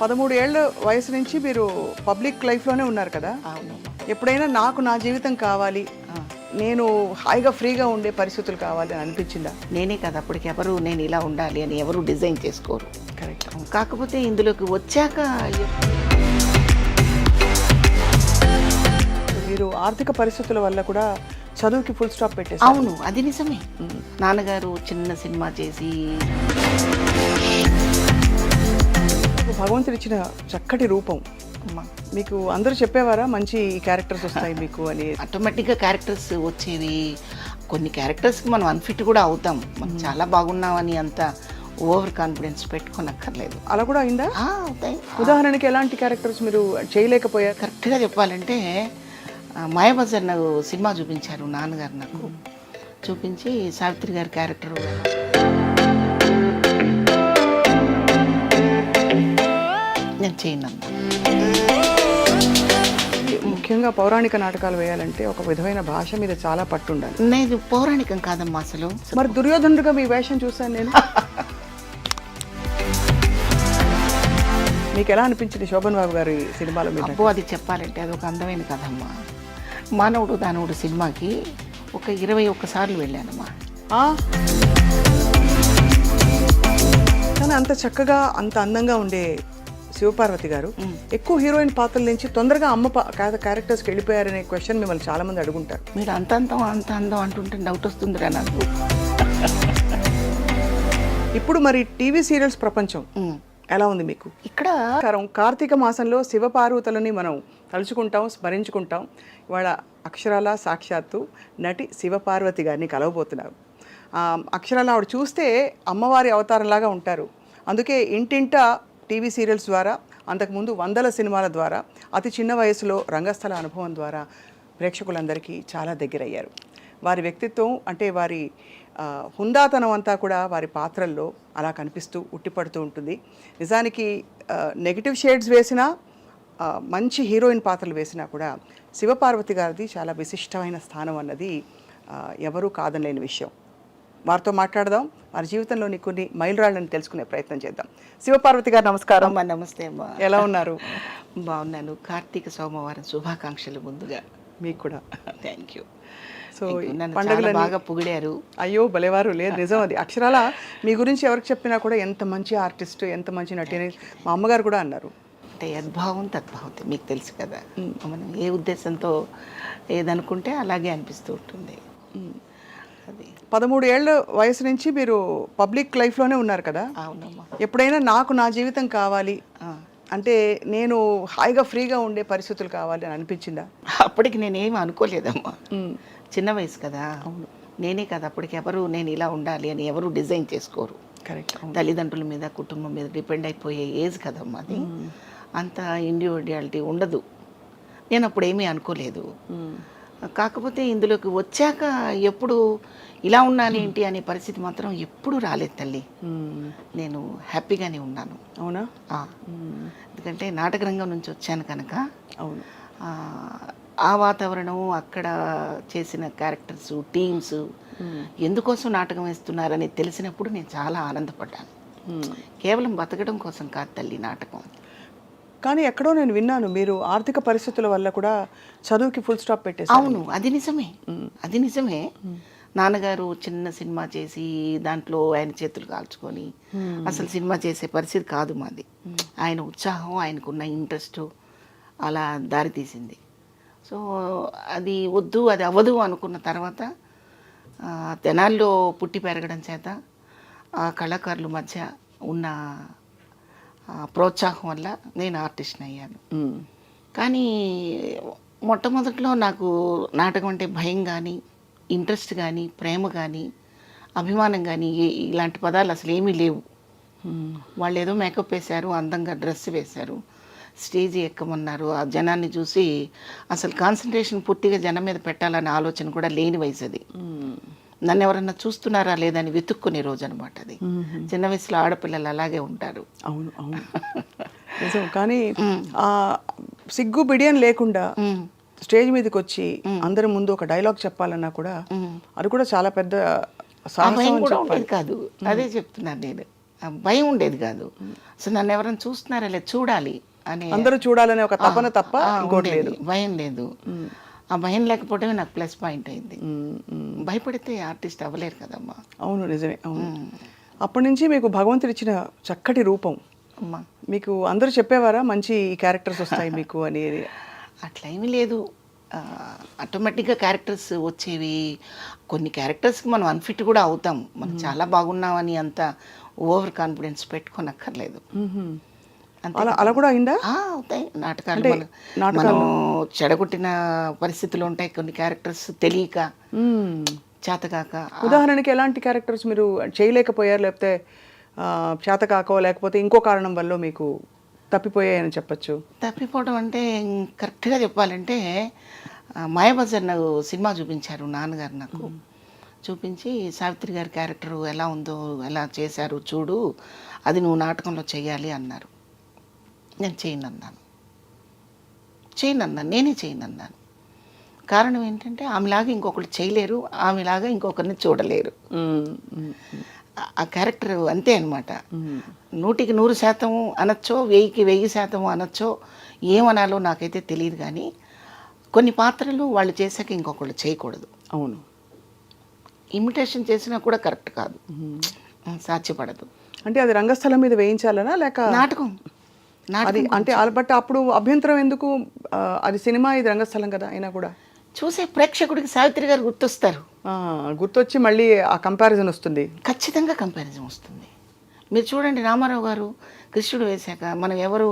13 ఏళ్ల వయసు నుంచి మీరు పబ్లిక్ లైఫ్లోనే ఉన్నారు కదా. అవును. ఎప్పుడైనా నాకు నా జీవితం కావాలి, నేను హాయిగా ఫ్రీగా ఉండే పరిస్థితులు కావాలి అని అనిపించిందా? నేనే కదా అప్పటికి ఎవరు నేను ఇలా ఉండాలి అని ఎవరు డిజైన్ చేసుకోరు. కరెక్ట్. కాకపోతే ఇందులోకి వచ్చాక మీరు ఆర్థిక పరిస్థితుల వల్ల కూడా చదువుకి ఫుల్ స్టాప్ పెట్టేసి. అవును, అది నిజమే. నాన్నగారు చిన్న సినిమా చేసి భగవంతుడు ఇచ్చిన చక్కటి రూపం. మీకు అందరూ చెప్పేవారా మంచి క్యారెక్టర్స్ వస్తాయి మీకు అని? ఆటోమేటిక్గా క్యారెక్టర్స్ వచ్చేవి. కొన్ని క్యారెక్టర్స్కి మనం అన్ఫిట్ కూడా అవుతాం. మనం చాలా బాగున్నామని అంత ఓవర్ కాన్ఫిడెన్స్ పెట్టుకోనక్కర్లేదు. అలా కూడా అయిందా? అవుతాయి. ఉదాహరణకి ఎలాంటి క్యారెక్టర్స్ మీరు చేయలేకపోయారు? కరెక్ట్గా చెప్పాలంటే మాయాబజార్ నాకు సినిమా చూపించారు నాన్నగారు. నాకు చూపించి సావిత్రి గారి క్యారెక్టర్ నేను చేయను. ముఖ్యంగా పౌరాణిక నాటకాలు వేయాలంటే ఒక విధమైన భాష మీద చాలా పట్టు ఉండాలి. నేను పౌరాణికం కాదమ్మా అసలు. మరి దుర్యోధనుడిగా మీ వేషం చూశాను నేను. మీకు ఎలా అనిపించింది శోభన్ బాబు గారి సినిమాలో? అబ్బో, అది చెప్పాలంటే అది ఒక అందమైన కథమ్మా. మానవుడు దానవుడు సినిమాకి ఒక 21 సార్లు వెళ్ళానమ్మా. కానీ అంత చక్కగా అంత అందంగా ఉండే శివపార్వతి గారు ఎక్కువ హీరోయిన్ పాత్రల నుంచి తొందరగా అమ్మ క్యారెక్టర్స్కి వెళ్ళిపోయారనే క్వశ్చన్ మిమ్మల్ని చాలా మంది అడుగుంటారు. మీరు అంత అందం అంటుంటే డౌట్ వస్తుందిరా నాకు. ఇప్పుడు మరి టీవీ సీరియల్స్ ప్రపంచం ఎలా ఉంది మీకు? ఇక్కడ కార్తీక మాసంలో శివపార్వతులని మనం తలుచుకుంటాం, స్మరించుకుంటాం. ఇవాళ అక్షరాల సాక్షాత్తు నటి శివపార్వతి గారిని కలవబోతున్నారు. అక్షరాల ఆవిడ చూస్తే అమ్మవారి అవతారంలాగా ఉంటారు. అందుకే ఇంటింట టీవీ సీరియల్స్ ద్వారా, అంతకుముందు వందల సినిమాల ద్వారా, అతి చిన్న వయసులో రంగస్థల అనుభవం ద్వారా ప్రేక్షకులందరికీ చాలా దగ్గరయ్యారు. వారి వ్యక్తిత్వం అంటే వారి హుందాతనం అంతా కూడా వారి పాత్రల్లో అలా కనిపిస్తూ ఉట్టిపడుతూ ఉంటుంది. నిజానికి నెగిటివ్ షేడ్స్ వేసినా, మంచి హీరోయిన్ పాత్రలు వేసినా కూడా శివపార్వతి గారిది చాలా విశిష్టమైన స్థానం అన్నది ఎవరూ కాదనలేని విషయం. వారితో మాట్లాడదాం, వారి జీవితంలోని కొన్ని మైలురాళ్ళని తెలుసుకునే ప్రయత్నం చేద్దాం. శివపార్వతి గారు నమస్కారం. అమ్మా నమస్తే అమ్మా. ఎలా ఉన్నారు? బాగున్నాను. కార్తీక సోమవారం శుభాకాంక్షలు ముందుగా. మీకు కూడా థ్యాంక్ యూ. సో పండుగలు బాగా పొగిడారు. అయ్యో భలేవారు. లేదు, నిజం అది. అక్షరాల మీ గురించి ఎవరికి చెప్పినా కూడా ఎంత మంచి ఆర్టిస్ట్, ఎంత మంచి నటి అని మా అమ్మగారు కూడా అన్నారు. అంటే యద్భావం తద్భావతి, మీకు తెలుసు కదా. మనం ఏ ఉద్దేశంతో ఏదనుకుంటే అలాగే అనిపిస్తూ ఉంటుంది. అది 13 ఏళ్ల వయసు నుంచి మీరు పబ్లిక్ లైఫ్లోనే ఉన్నారు కదా. అవునమ్మా. ఎప్పుడైనా నాకు నా జీవితం కావాలి అంటే, నేను హాయిగా ఫ్రీగా ఉండే పరిస్థితులు కావాలి అని అనిపించిందా? అప్పటికి నేనేమి అనుకోలేదమ్మా. చిన్న వయసు కదా. అవును. నేనే కదా అప్పటికి ఎవరు నేను ఇలా ఉండాలి అని ఎవరు డిజైన్ చేసుకోరు. కరెక్ట్. తల్లిదండ్రుల మీద కుటుంబం మీద డిపెండ్ అయిపోయే ఏజ్ కదమ్మా అది. అంత ఇండివిడ్యువాలిటీ ఉండదు. నేను అప్పుడు ఏమీ అనుకోలేదు. కాకపోతే ఇందులోకి వచ్చాక ఎప్పుడు ఇలా ఉన్నాను ఏంటి అనే పరిస్థితి మాత్రం ఎప్పుడు రాలేదు తల్లి. నేను హ్యాపీగానే ఉన్నాను. అవునా? ఎందుకంటే నాటక రంగం నుంచి వచ్చాను కనుక. అవును. ఆ వాతావరణం, అక్కడ చేసిన క్యారెక్టర్స్, టీమ్స్ ఎందుకోసం నాటకం వేస్తున్నారని తెలిసినప్పుడు నేను చాలా ఆనందపడ్డాను. కేవలం బతకడం కోసం కాదు తల్లి నాటకం. కానీ ఎక్కడో నేను విన్నాను, మీరు ఆర్థిక పరిస్థితుల వల్ల కూడా చదువుకి ఫుల్ స్టాప్ పెట్టేసి. అవును, అది నిజమే. అది నిజమే. నాన్నగారు చిన్న సినిమా చేసి దాంట్లో ఆయన చేతులు కాల్చుకొని అసలు సినిమా చేసే పరిస్థితి కాదు మాది. ఆయన ఉత్సాహం, ఆయనకున్న ఇంట్రెస్ట్ అలా దారి తీసింది. సో అది వద్దు, అది అవ్వదు అనుకున్న తర్వాత తెనాల్లో పుట్టి పెరగడం చేత ఆ కళాకారుల మధ్య ఉన్న ప్రోత్సాహం వల్ల నేను ఆర్టిస్ట్ని అయ్యాను. కానీ మొట్టమొదట్లో నాకు నాటకం అంటే భయం కానీ, ఇంట్రెస్ట్ కానీ, ప్రేమ కానీ, అభిమానం కానీ ఇలాంటి పదాలు అసలు ఏమీ లేవు. వాళ్ళు ఏదో మేకప్ వేశారు, అందంగా డ్రెస్ వేశారు, స్టేజ్ ఎక్కమన్నారు. ఆ జనాన్ని చూసి అసలు కాన్సన్ట్రేషన్ పూర్తిగా జనం మీద పెట్టాలనే ఆలోచన కూడా లేని వయసు అది. నన్ను ఎవరన్నా చూస్తున్నారా లేదని వెతుక్కునే రోజు అనమాట అది. చిన్న వయసులో ఆడపిల్లలు అలాగే ఉంటారు. అవును అవును నిజం. కానీ సిగ్గు బిడియం లేకుండా స్టేజ్ మీదకి వచ్చి అందరి ముందు ఒక డైలాగ్ చెప్పాలన్నా కూడా అది కూడా చాలా పెద్ద సాహసం కాదు. అదే చెప్తున్నాను నేను. భయం ఉండేది కాదు. అసలు నన్ను ఎవరైనా చూస్తున్నారా లేదు చూడాలి అనే అందరూ చూడాలనే ఒక తపన తప్ప ఇంకోటి ఉండేది. లేదు. భయం లేదు. ఆ భయం లేకపోవడమే నాకు ప్లస్ పాయింట్ అయింది. భయపడితే ఆర్టిస్ట్ అవ్వలేరు కదమ్మా. అవును, నిజమే. అవును. అప్పటి నుంచి మీకు భగవంతుడు ఇచ్చిన చక్కటి రూపం. అమ్మా మీకు అందరూ చెప్పేవారా మంచి క్యారెక్టర్స్ వస్తాయి మీకు అని? అట్లా ఏమీ లేదు. ఆటోమేటిక్గా క్యారెక్టర్స్ వచ్చేవి. కొన్ని క్యారెక్టర్స్కి మనం అన్ఫిట్ కూడా అవుతాం. మనం చాలా బాగున్నామని అంత ఓవర్ కాన్ఫిడెన్స్ పెట్టుకోనక్కర్లేదు. అలా కూడా అయిందా? అవుతాయి నాటకాలు. మనం చెడగొట్టిన పరిస్థితులు ఉంటాయి. కొన్ని క్యారెక్టర్స్ తెలియక చేతకాక. ఉదాహరణకి ఎలాంటి క్యారెక్టర్స్ మీరు చేయలేకపోయారు, లేకపోతే చేతకాకో లేకపోతే ఇంకో కారణం వల్ల మీకు తప్పిపోయాయని చెప్పచ్చు? తప్పిపోవడం అంటే కరెక్ట్గా చెప్పాలంటే మాయాబజార్ నాకు సినిమా చూపించారు నాన్నగారు. నాకు చూపించి సావిత్రి గారి క్యారెక్టర్ ఎలా ఉందో ఎలా చేశారు చూడు, అది నువ్వు నాటకంలో చెయ్యాలి అన్నారు. నేను చేయనన్నాను. నేనే చేయనన్నాను. కారణం ఏంటంటే ఆమెలాగా ఇంకొకరు చేయలేరు, ఆమెలాగా ఇంకొకరిని చూడలేరు. ఆ క్యారెక్టర్ అంతే అనమాట. 100కి 100% అనొచ్చో, 1000కి 1000% అనొచ్చో, ఏమనాలో నాకైతే తెలియదు. కానీ కొన్ని పాత్రలు వాళ్ళు చేశాక ఇంకొకళ్ళు చేయకూడదు. అవును. ఇమిటేషన్ చేసినా కూడా కరెక్ట్ కాదు, సాధ్యపడదు. అంటే అది రంగస్థలం మీద వేయించాలనా లేక నాటకం? అది అంటే బట్ అప్పుడు అభ్యంతరం ఎందుకు? అది సినిమా, ఇది రంగస్థలం కదా అయినా కూడా చూసే ప్రేక్షకుడికి సావిత్రి గారు గుర్తొస్తారు. గుర్తొచ్చి మళ్ళీ ఆ కంపారిజన్ వస్తుంది. ఖచ్చితంగా కంపారిజన్ వస్తుంది. మీరు చూడండి, రామారావు గారు కృష్ణుడు వేశాక మనం ఎవరు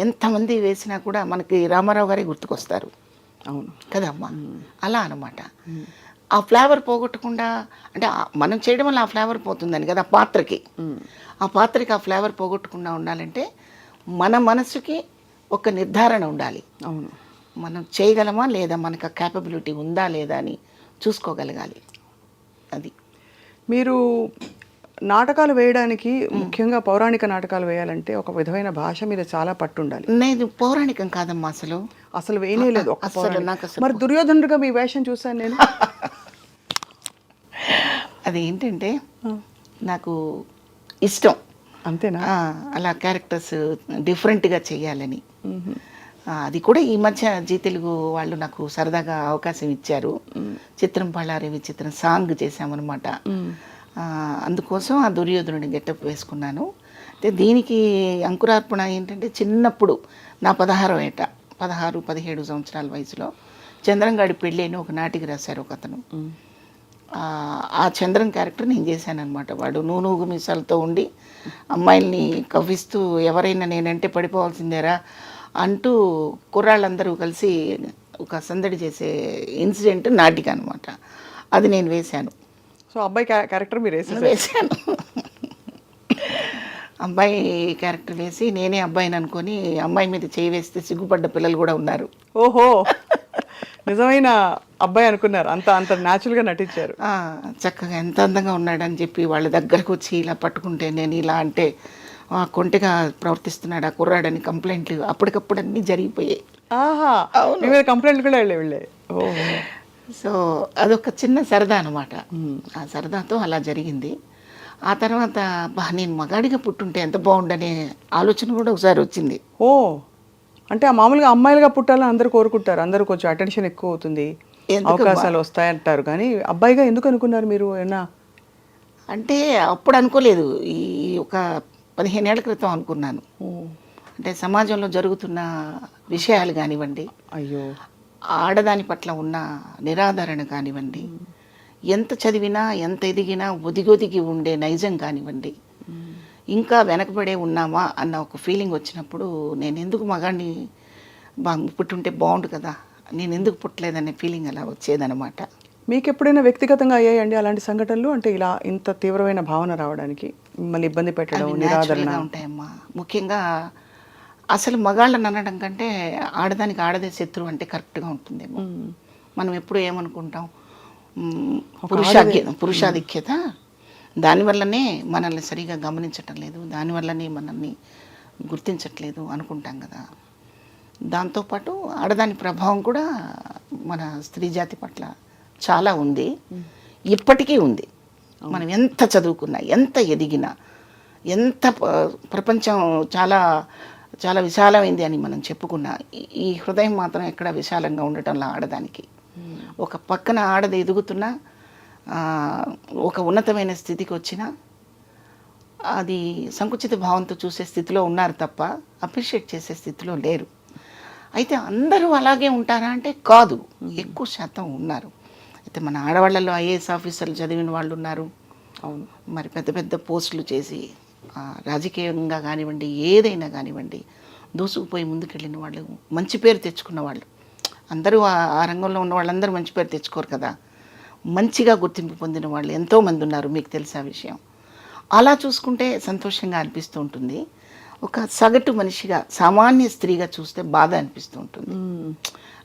ఎంతమంది వేసినా కూడా మనకి రామారావు గారే గుర్తుకొస్తారు. అవును కదమ్మా. అలా అనమాట. ఆ ఫ్లేవర్ పోగొట్టకుండా, అంటే మనం చేయడం వల్ల ఆ ఫ్లేవర్ పోతుందని కదా పాత్రకి. ఆ పాత్రకి ఆ ఫ్లేవర్ పోగొట్టకుండా ఉండాలంటే మన మనసుకి ఒక నిర్ధారణ ఉండాలి. అవును. మనం చేయగలమా లేదా, మనకు ఆ క్యాపబిలిటీ ఉందా లేదా అని చూసుకోగలగాలి. అది మీరు నాటకాలు వేయడానికి, ముఖ్యంగా పౌరాణిక నాటకాలు వేయాలంటే ఒక విధమైన భాష మీద చాలా పట్టు ఉండాలి. నేను పౌరాణికం కాదమ్మా, అసలు వేయలేదు. మరి దుర్యోధనుడిగా మీ వేషం చూసాను నేను. అది ఏంటంటే నాకు ఇష్టం. అంతేనా? అలా క్యారెక్టర్స్ డిఫరెంట్గా చేయాలని. అది కూడా ఈ మధ్య జీ తెలుగు వాళ్ళు నాకు సరదాగా అవకాశం ఇచ్చారు. చిత్రం పళ్ళారి విచిత్రం సాంగ్ చేశామన్నమాట. అందుకోసం ఆ దుర్యోధనుడి గెటప్ వేసుకున్నాను. అయితే దీనికి అంకురార్పణ ఏంటంటే, చిన్నప్పుడు నా 16-17 సంవత్సరాల వయసులో చంద్రంగాడి పెళ్ళి అని ఒక నాటికి రాశారు ఒక అతను. ఆ చంద్రం క్యారెక్టర్ నేను చేశానమాట. వాడు నూనూగు మీసాలతో ఉండి అమ్మాయిల్ని కవ్విస్తూ ఎవరైనా నేనంటే పడిపోవాల్సిందేరా అంటూ కుర్రాళ్ళందరూ కలిసి ఒక సందడి చేసే ఇన్సిడెంట్ నాటిక అనమాట. అది నేను వేశాను. సో అబ్బాయి క్యారెక్టర్ మీరు వేశాను. అబ్బాయి క్యారెక్టర్ వేసి నేనే అబ్బాయిని అనుకొని అమ్మాయి మీద చేయి వేస్తే సిగ్గుపడ్డ పిల్లలు కూడా ఉన్నారు. ఓహో, నిజమైన అబ్బాయి అనుకున్నారు. అంత న్యాచురల్గా నటించారు. చక్కగా ఎంత అందంగా ఉన్నాడని చెప్పి వాళ్ళ దగ్గరకు వచ్చి ఇలా పట్టుకుంటే, నేను ఇలా అంటే కొంటెగా ప్రవర్తిస్తున్నాడు ఆ కుర్రాడని కంప్లైంట్లు అప్పటికప్పుడు అన్నీ జరిగిపోయాయి. కంప్లైంట్లు కూడా వెళ్ళే. సో అదొక చిన్న సరదా అనమాట. ఆ సరదాతో అలా జరిగింది. ఆ తర్వాత నేను మగాడిగా పుట్టుంటే ఎంత బాగుండనే ఆలోచన కూడా ఒకసారి వచ్చింది. అంటే మామూలుగా అమ్మాయిలుగా పుట్టాలని అందరూ కోరుకుంటారు. అందరూ కొంచెం అటెన్షన్ ఎక్కువ అవుతుంది, అవకాశాలు వస్తాయంటారు. కానీ అబ్బాయిగా ఎందుకు అనుకున్నారు మీరు? ఏమన్నా అంటే అప్పుడు అనుకోలేదు. ఈ ఒక 15 ఏళ్ల క్రితం అనుకున్నాను. అంటే సమాజంలో జరుగుతున్న విషయాలు కానివ్వండి, ఆడదాని పట్ల ఉన్న నిరాదరణ కానివ్వండి, ఎంత చదివినా ఎంత ఎదిగినా ఒదిగొదిగి ఉండే నైజం కానివ్వండి, ఇంకా వెనకబడే ఉన్నామా అన్న ఒక ఫీలింగ్ వచ్చినప్పుడు, నేను ఎందుకు మగాడిని పుట్టుంటే బాగుండు కదా, నేను ఎందుకు పుట్టలేదనే ఫీలింగ్ అలా వచ్చేదనమాట. మీకు ఎప్పుడైనా వ్యక్తిగతంగా అయ్యాయండి అలాంటి సంఘటనలు? అంటే ఇలా ఇంత తీవ్రమైన భావన రావడానికి, మిమ్మల్ని ఇబ్బంది పెట్టడం, నిరాదరణ ఉంటాయమ్మా. ముఖ్యంగా అసలు మగాళ్ళని అనడం కంటే ఆడదానికి ఆడదే శత్రువు అంటే కరెక్ట్గా ఉంటుందేమో. మనం ఎప్పుడు ఏమనుకుంటాం, పురుషాధిక్యత, దానివల్లనే మనల్ని సరిగా గమనించటం లేదు, దానివల్లనే మనల్ని గుర్తించట్లేదు అనుకుంటాం కదా. దాంతోపాటు ఆడదాని ప్రభావం కూడా మన స్త్రీ జాతి పట్ల చాలా ఉంది, ఇప్పటికీ ఉంది. మనం ఎంత చదువుకున్నా, ఎంత ఎదిగినా, ఎంత ప్రపంచం చాలా చాలా విశాలమైంది అని మనం చెప్పుకున్నా, ఈ హృదయం మాత్రం ఎక్కడ విశాలంగా ఉండటంలో ఆడదానికి. ఒక పక్కన ఆడది ఎదుగుతున్నా, ఒక ఉన్నతమైన స్థితికి వచ్చినా అది సంకుచిత భావంతో చూసే స్థితిలో ఉన్నారు తప్ప అప్రిషియేట్ చేసే స్థితిలో లేరు. అయితే అందరూ అలాగే ఉంటారా అంటే కాదు, ఎక్కువ శాతం ఉన్నారు. అయితే మన ఆడవాళ్ళలో ఐఏఎస్ ఆఫీసర్లు చదివిన వాళ్ళు ఉన్నారు. అవును. మరి పెద్ద పెద్ద పోస్టులు చేసి రాజకీయంగా కానివ్వండి, ఏదైనా కానివ్వండి, దూసుకుపోయి ముందుకెళ్ళిన వాళ్ళు, మంచి పేరు తెచ్చుకున్న వాళ్ళు. అందరూ ఆ రంగంలో ఉన్న వాళ్ళందరూ మంచి పేరు తెచ్చుకోరు కదా. మంచిగా గుర్తింపు పొందిన వాళ్ళు ఎంతోమంది ఉన్నారు, మీకు తెలిసే విషయం. అలా చూసుకుంటే సంతోషంగా అనిపిస్తూ ఉంటుంది. ఒక సగటు మనిషిగా, సామాన్య స్త్రీగా చూస్తే బాధ అనిపిస్తూ ఉంటుంది.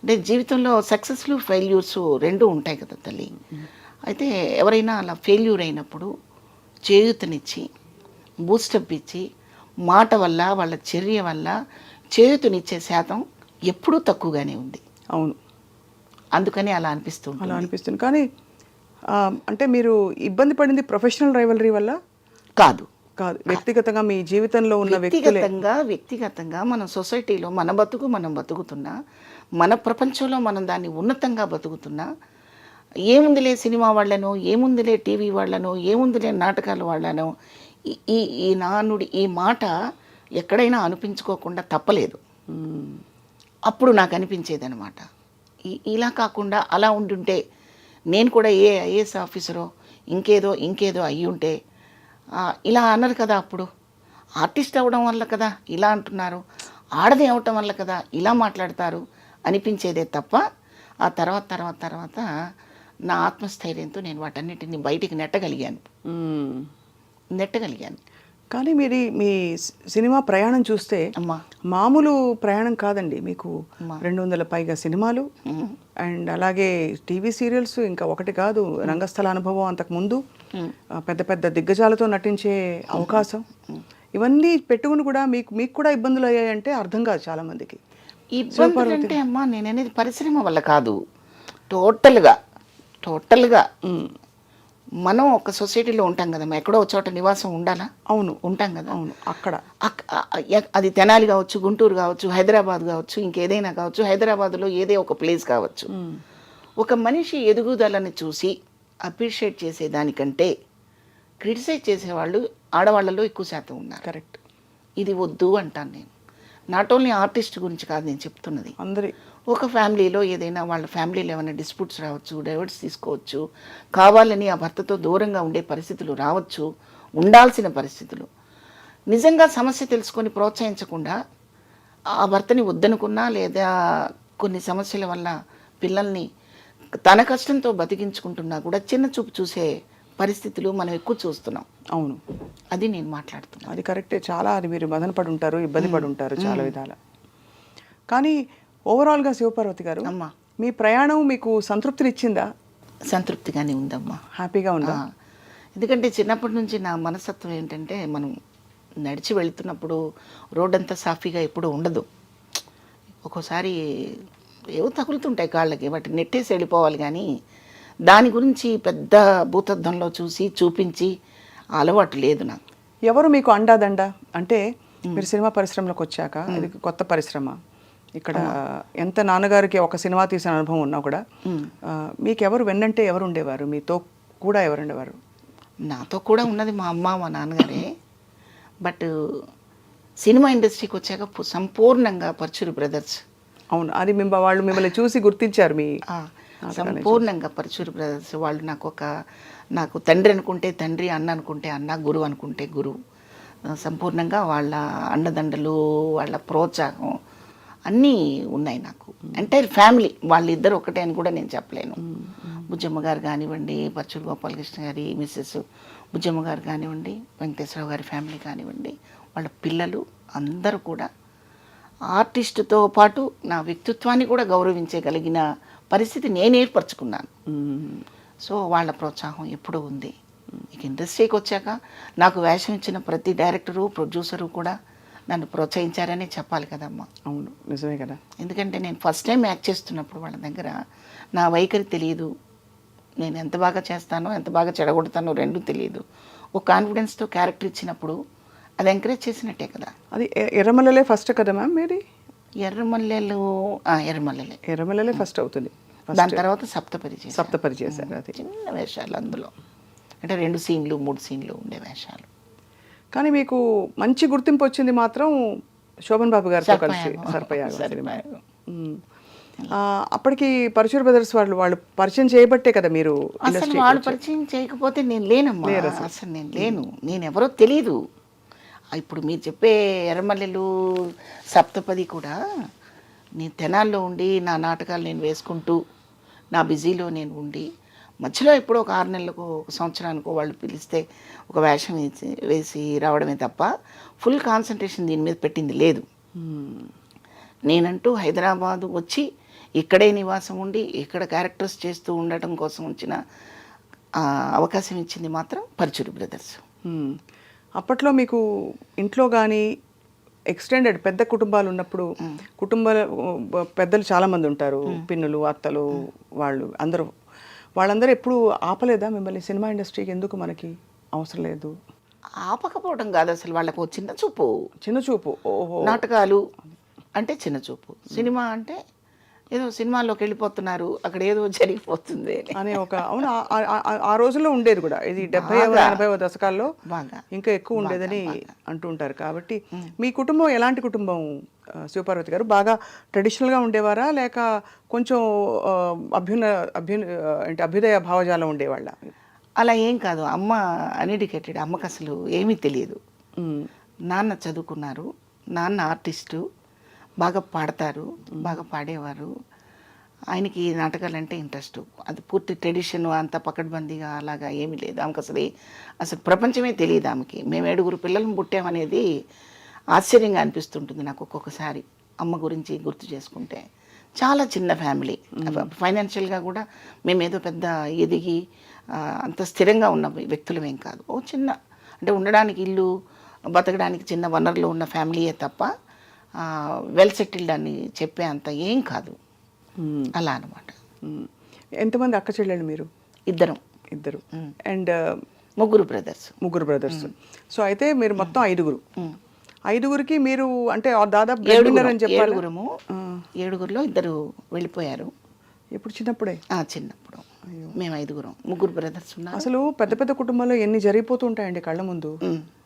అంటే జీవితంలో సక్సెస్లు ఫెయిల్యూర్స్ రెండూ ఉంటాయి కదా తల్లి. అయితే ఎవరైనా అలా ఫెయిల్యూర్ అయినప్పుడు చేయూతనిచ్చి, బూస్టప్ ఇచ్చి, మాట వల్ల, వాళ్ళ చర్య వల్ల చేయూతనిచ్చే శాతం ఎప్పుడూ తక్కువగానే ఉంది. అవును. అందుకని అలా అనిపిస్తుంది. కానీ అంటే మీరు ఇబ్బంది పడింది ప్రొఫెషనల్ రైవలరీ వల్ల కాదు, వ్యక్తిగతంగా మీ జీవితంలో ఉన్న వ్యక్తిగతంగా మన సొసైటీలో మనం బతుకుతున్నా, మన ప్రపంచంలో మనం దాన్ని ఉన్నతంగా బతుకుతున్నా, ఏముందిలే సినిమా వాళ్ళనో, ఏముందిలే టీవీ వాళ్ళనో, ఏముందిలే నాటకాల వాళ్ళనో, ఈ నానుడి, ఈ మాట ఎక్కడైనా అనిపించుకోకుండా తప్పలేదు. అప్పుడు నాకు అనిపించేది అనమాట, ఇలా కాకుండా అలా ఉండుంటే నేను కూడా ఐఏఎస్ ఆఫీసరో ఇంకేదో అయ్యి ఉంటే ఇలా అన్నారు కదా. అప్పుడు ఆర్టిస్ట్ అవ్వడం వల్ల కదా ఇలా అంటున్నారు, ఆడది అవ్వటం వల్ల కదా ఇలా మాట్లాడతారు అనిపించేదే తప్ప, ఆ తర్వాత నా ఆత్మస్థైర్యంతో నేను వాటన్నిటిని బయటికి నెట్టగలిగాను. కానీ మీరు మీ సినిమా ప్రయాణం చూస్తే మామూలు ప్రయాణం కాదండి. మీకు 200 పైగా సినిమాలు, అండ్ అలాగే టీవీ సీరియల్స్, ఇంకా ఒకటి కాదు, రంగస్థల అనుభవం అంతకుముందు, పెద్ద పెద్ద దిగ్గజాలతో నటించే అవకాశం, ఇవన్నీ పెట్టుకుని కూడా మీకు కూడా ఇబ్బందులు అయ్యాయంటే అర్థం కాదు చాలా మందికి. ఇబ్బందులు అంటే అమ్మా, నేను అనేది పరిశ్రమ వల్ల కాదు, టోటల్గా మనం ఒక సొసైటీలో ఉంటాం కదమ్మా, ఎక్కడో ఒక చోట నివాసం ఉండాలా? అవును, ఉంటాం కదా. అవును. అక్కడ అది తెనాలి కావచ్చు, గుంటూరు కావచ్చు, హైదరాబాద్ కావచ్చు, ఇంకేదైనా కావచ్చు, హైదరాబాద్లో ఏదే ఒక ప్లేస్ కావచ్చు. ఒక మనిషి ఎదుగుదలని చూసి అప్రిషియేట్ చేసేదానికంటే క్రిటిసైజ్ చేసేవాళ్ళు ఆడవాళ్ళలో ఎక్కువ శాతం ఉన్నారు. కరెక్ట్. ఇది వద్దు అంటాను నేను. నాట్ ఓన్లీ ఆర్టిస్ట్ గురించి కాదు నేను చెప్తున్నది, అందరి ఒక ఫ్యామిలీలో ఏదైనా వాళ్ళ ఫ్యామిలీలో ఏమైనా డిస్ప్యూట్స్ రావచ్చు, డైవర్స్ తీసుకోవచ్చు, కావాలని ఆ భర్తతో దూరంగా ఉండే పరిస్థితులు రావచ్చు, ఉండాల్సిన పరిస్థితులు. నిజంగా సమస్య తెలుసుకొని ప్రోత్సహించకుండా ఆ భర్తని వద్దనుకున్నా, లేదా కొన్ని సమస్యల వల్ల పిల్లల్ని తన కష్టంతో బతికించుకుంటున్నా కూడా చిన్న చూపు చూసే పరిస్థితులు మనం ఎక్కువ చూస్తున్నాం. అవును, అది నేను మాట్లాడుతున్నాను. అది కరెక్టే. చాలా అది మీరు మదన పడి ఉంటారు, ఇబ్బంది పడి ఉంటారు చాలా విధాల. కానీ ఓవరాల్గా శివపార్వతి గారు, అమ్మా, మీ ప్రయాణం మీకు సంతృప్తినిచ్చిందా? సంతృప్తిగానే ఉందమ్మా, హ్యాపీగా ఉందా? ఎందుకంటే చిన్నప్పటి నుంచి నా మనస్తత్వం ఏంటంటే, మనం నడిచి వెళుతున్నప్పుడు రోడ్డంతా సాఫీగా ఎప్పుడు ఉండదు. ఒక్కోసారి ఏవో తగులుతుంటాయి కాళ్ళకి, వాటిని నెట్టేసి వెళ్ళిపోవాలి. కానీ దాని గురించి పెద్ద భూతద్దంలో చూపించి అలవాటు లేదు నాకు. ఎవరు మీకు అండాదండ? అంటే మీరు సినిమా పరిశ్రమలోకి వచ్చాక, ఇది కొత్త పరిశ్రమ, ఇక్కడ ఎంత నాన్నగారికి ఒక సినిమా తీసిన అనుభవం ఉన్నా కూడా మీకు ఎవరు వెన్నంటే ఎవరు ఉండేవారు? మీతో కూడా ఎవరు ఉండేవారు? నాతో కూడా ఉన్నది మా అమ్మ, మా నాన్నగారే. బట్ సినిమా ఇండస్ట్రీకి వచ్చాక సంపూర్ణంగా పరుచూరి బ్రదర్స్. అవును, అది వాళ్ళు మిమ్మల్ని చూసి గుర్తించారు. సంపూర్ణంగా పరుచూరి బ్రదర్స్ వాళ్ళు నాకు తండ్రి అనుకుంటే తండ్రి, అన్న అనుకుంటే అన్న, గురువు అనుకుంటే గురువు. సంపూర్ణంగా వాళ్ళ అండదండలు, వాళ్ళ ప్రోత్సాహం అన్నీ ఉన్నాయి నాకు. ఎంటైర్ ఫ్యామిలీ వాళ్ళిద్దరు ఒకటే అని కూడా నేను చెప్పలేను. బుజ్జమ్మ గారు కానివ్వండి, పరుచూరి గోపాలకృష్ణ గారి మిస్సెస్ బుజ్జమ్మ గారు కానివ్వండి, వెంకటేశ్వరరావు గారి ఫ్యామిలీ కానివ్వండి, వాళ్ళ పిల్లలు అందరూ కూడా ఆర్టిస్టుతో పాటు నా వ్యక్తిత్వాన్ని కూడా గౌరవించగలిగిన పరిస్థితి నేను ఏర్పరచుకున్నాను. సో వాళ్ళ ప్రోత్సాహం ఎప్పుడూ ఉంది. ఇక ఇండస్ట్రీకి వచ్చాక నాకు వేషం ఇచ్చిన ప్రతి డైరెక్టరు, ప్రొడ్యూసరు కూడా నన్ను ప్రోత్సహించారని చెప్పాలి కదమ్మా. అవును, నిజమే కదా. ఎందుకంటే నేను ఫస్ట్ టైం యాక్ట్ చేస్తున్నప్పుడు వాళ్ళ దగ్గర నా వైఖరి తెలియదు, నేను ఎంత బాగా చేస్తానో ఎంత బాగా చెడగొడతానో రెండూ తెలియదు. ఒక కాన్ఫిడెన్స్తో క్యారెక్టర్ ఇచ్చినప్పుడు అది ఎంకరేజ్ చేసినట్టే కదా. అది ఎర్రమల్లెలే ఫస్ట్ కదా మ్యామ్ మీది? అది ఎంకరేజ్ చేసినట్టే కదా. ఎర్రమల్లెలే ఫస్ట్ కదా మ్యామ్ మీది? ఎర్రమల్లెలు ఎర్రమల్లెలే. ఎర్రమల్లెలే ఫస్ట్ అవుతుంది. దాని తర్వాత సప్తపది చేశాను. సప్తపరి చేశారు. అది చిన్న వేషాలు అందులో, అంటే 2 సీన్లు 3 సీన్లు ఉండే వేషాలు. కానీ మీకు మంచి గుర్తింపు వచ్చింది మాత్రం శోభన్ బాబు గారితో కలిసి సర్పయాగం సినిమా. అప్పటికి పరశుర బ్రదర్స్ వాళ్ళు పరిచయం చేయబట్టే కదా మీరు అసలు ఇండస్ట్రీ. వాళ్ళు పరిచయం చేయకపోతే నేను లేనమ్మా. అసలు నేను లేను, నేను ఎవరో తెలీదు. ఇప్పుడు మీరు చెప్పే ఎర్రమల్లెలు సప్తపది కూడా నేను తెనాల్లో ఉండి నా నాటకాలు నేను వేసుకుంటూ నా బిజీలో నేను ఉండి మధ్యలో ఎప్పుడో ఒక 6 నెలలకు, ఒక సంవత్సరానికో వాళ్ళు పిలిస్తే ఒక వేషం వేసి రావడమే తప్ప ఫుల్ కాన్సన్ట్రేషన్ దీని మీద పెట్టింది లేదు. నేనంటూ హైదరాబాదు వచ్చి ఇక్కడే నివాసం ఉండి ఇక్కడ క్యారెక్టర్స్ చేస్తూ ఉండటం కోసం వచ్చిన అవకాశం ఇచ్చింది మాత్రం పరచూరి బ్రదర్స్. అప్పట్లో మీకు ఇంట్లో కానీ ఎక్స్టెండెడ్ పెద్ద కుటుంబాలు ఉన్నప్పుడు పెద్దలు చాలామంది ఉంటారు, పిన్నులు అత్తలు వాళ్ళందరూ ఎప్పుడు ఆపలేదా మిమ్మల్ని సినిమా ఇండస్ట్రీకి ఎందుకు మనకి అవసరం లేదు? ఆపకపోవడం కాదు, అసలు వాళ్ళకు చిన్న చూపు. ఓహో, నాటకాలు అంటే చిన్న చూపు, సినిమా అంటే ఏదో సినిమాల్లోకి వెళ్ళిపోతున్నారు, అక్కడ ఏదో జరిగిపోతుంది అనే ఒక అవును ఆ రోజుల్లో ఉండేది కూడా. ఇది 70వ 80వ దశకాల్లో ఇంకా ఎక్కువ ఉండేదని అంటుంటారు. కాబట్టి మీ కుటుంబం ఎలాంటి కుటుంబం శివపార్వతి గారు? బాగా ట్రెడిషనల్గా ఉండేవారా లేక కొంచెం అభ్యుదయ భావజాలం ఉండేవాళ్ళ? అలా ఏం కాదు. అమ్మ అన్ఎడ్యుకేటెడ్, అమ్మకు అసలు ఏమీ తెలియదు. నాన్న చదువుకున్నారు, నాన్న ఆర్టిస్టు, బాగా పాడతారు, బాగా పాడేవారు. ఆయనకి నాటకాలంటే ఇంట్రెస్ట్. అది పూర్తి ట్రెడిషన్, అంత పకడ్బందీగా అలాగా ఏమీ లేదు. ఆమెకు అసలు ప్రపంచమే తెలియదు ఆమెకి. మేము 7 పిల్లలను పుట్టామనేది ఆశ్చర్యంగా అనిపిస్తుంటుంది నాకు ఒక్కొక్కసారి అమ్మ గురించి గుర్తు చేసుకుంటే. చాలా చిన్న ఫ్యామిలీ, ఫైనాన్షియల్గా కూడా మేమేదో పెద్ద ఎదిగి అంత స్థిరంగా ఉన్న వ్యక్తులమేం కాదు. ఓ చిన్న, అంటే ఉండడానికి ఇల్లు, బతకడానికి చిన్న వనరులు ఉన్న ఫ్యామిలీయే తప్ప వెల్ సెటిల్డ్ అని చెప్పే అంత ఏం కాదు. అలా అనమాట. ఎంతమంది అక్క చెల్లెళ్ళు మీరు? ఇద్దరు. అండ్ ముగ్గురు బ్రదర్స్. సో అయితే మీరు మొత్తం 5గురికి మీరు అంటే దాదాపు 7 అని చెప్పారు. 7గురిలో 2 వెళ్ళిపోయారు. ఎప్పుడు? చిన్నప్పుడే? చిన్నప్పుడు. మేము 5 ముగ్గురు బ్రదర్స్ ఉన్నారు. అసలు పెద్ద పెద్ద కుటుంబంలో ఎన్ని జరిగిపోతూ ఉంటాయండి కళ్ళ ముందు,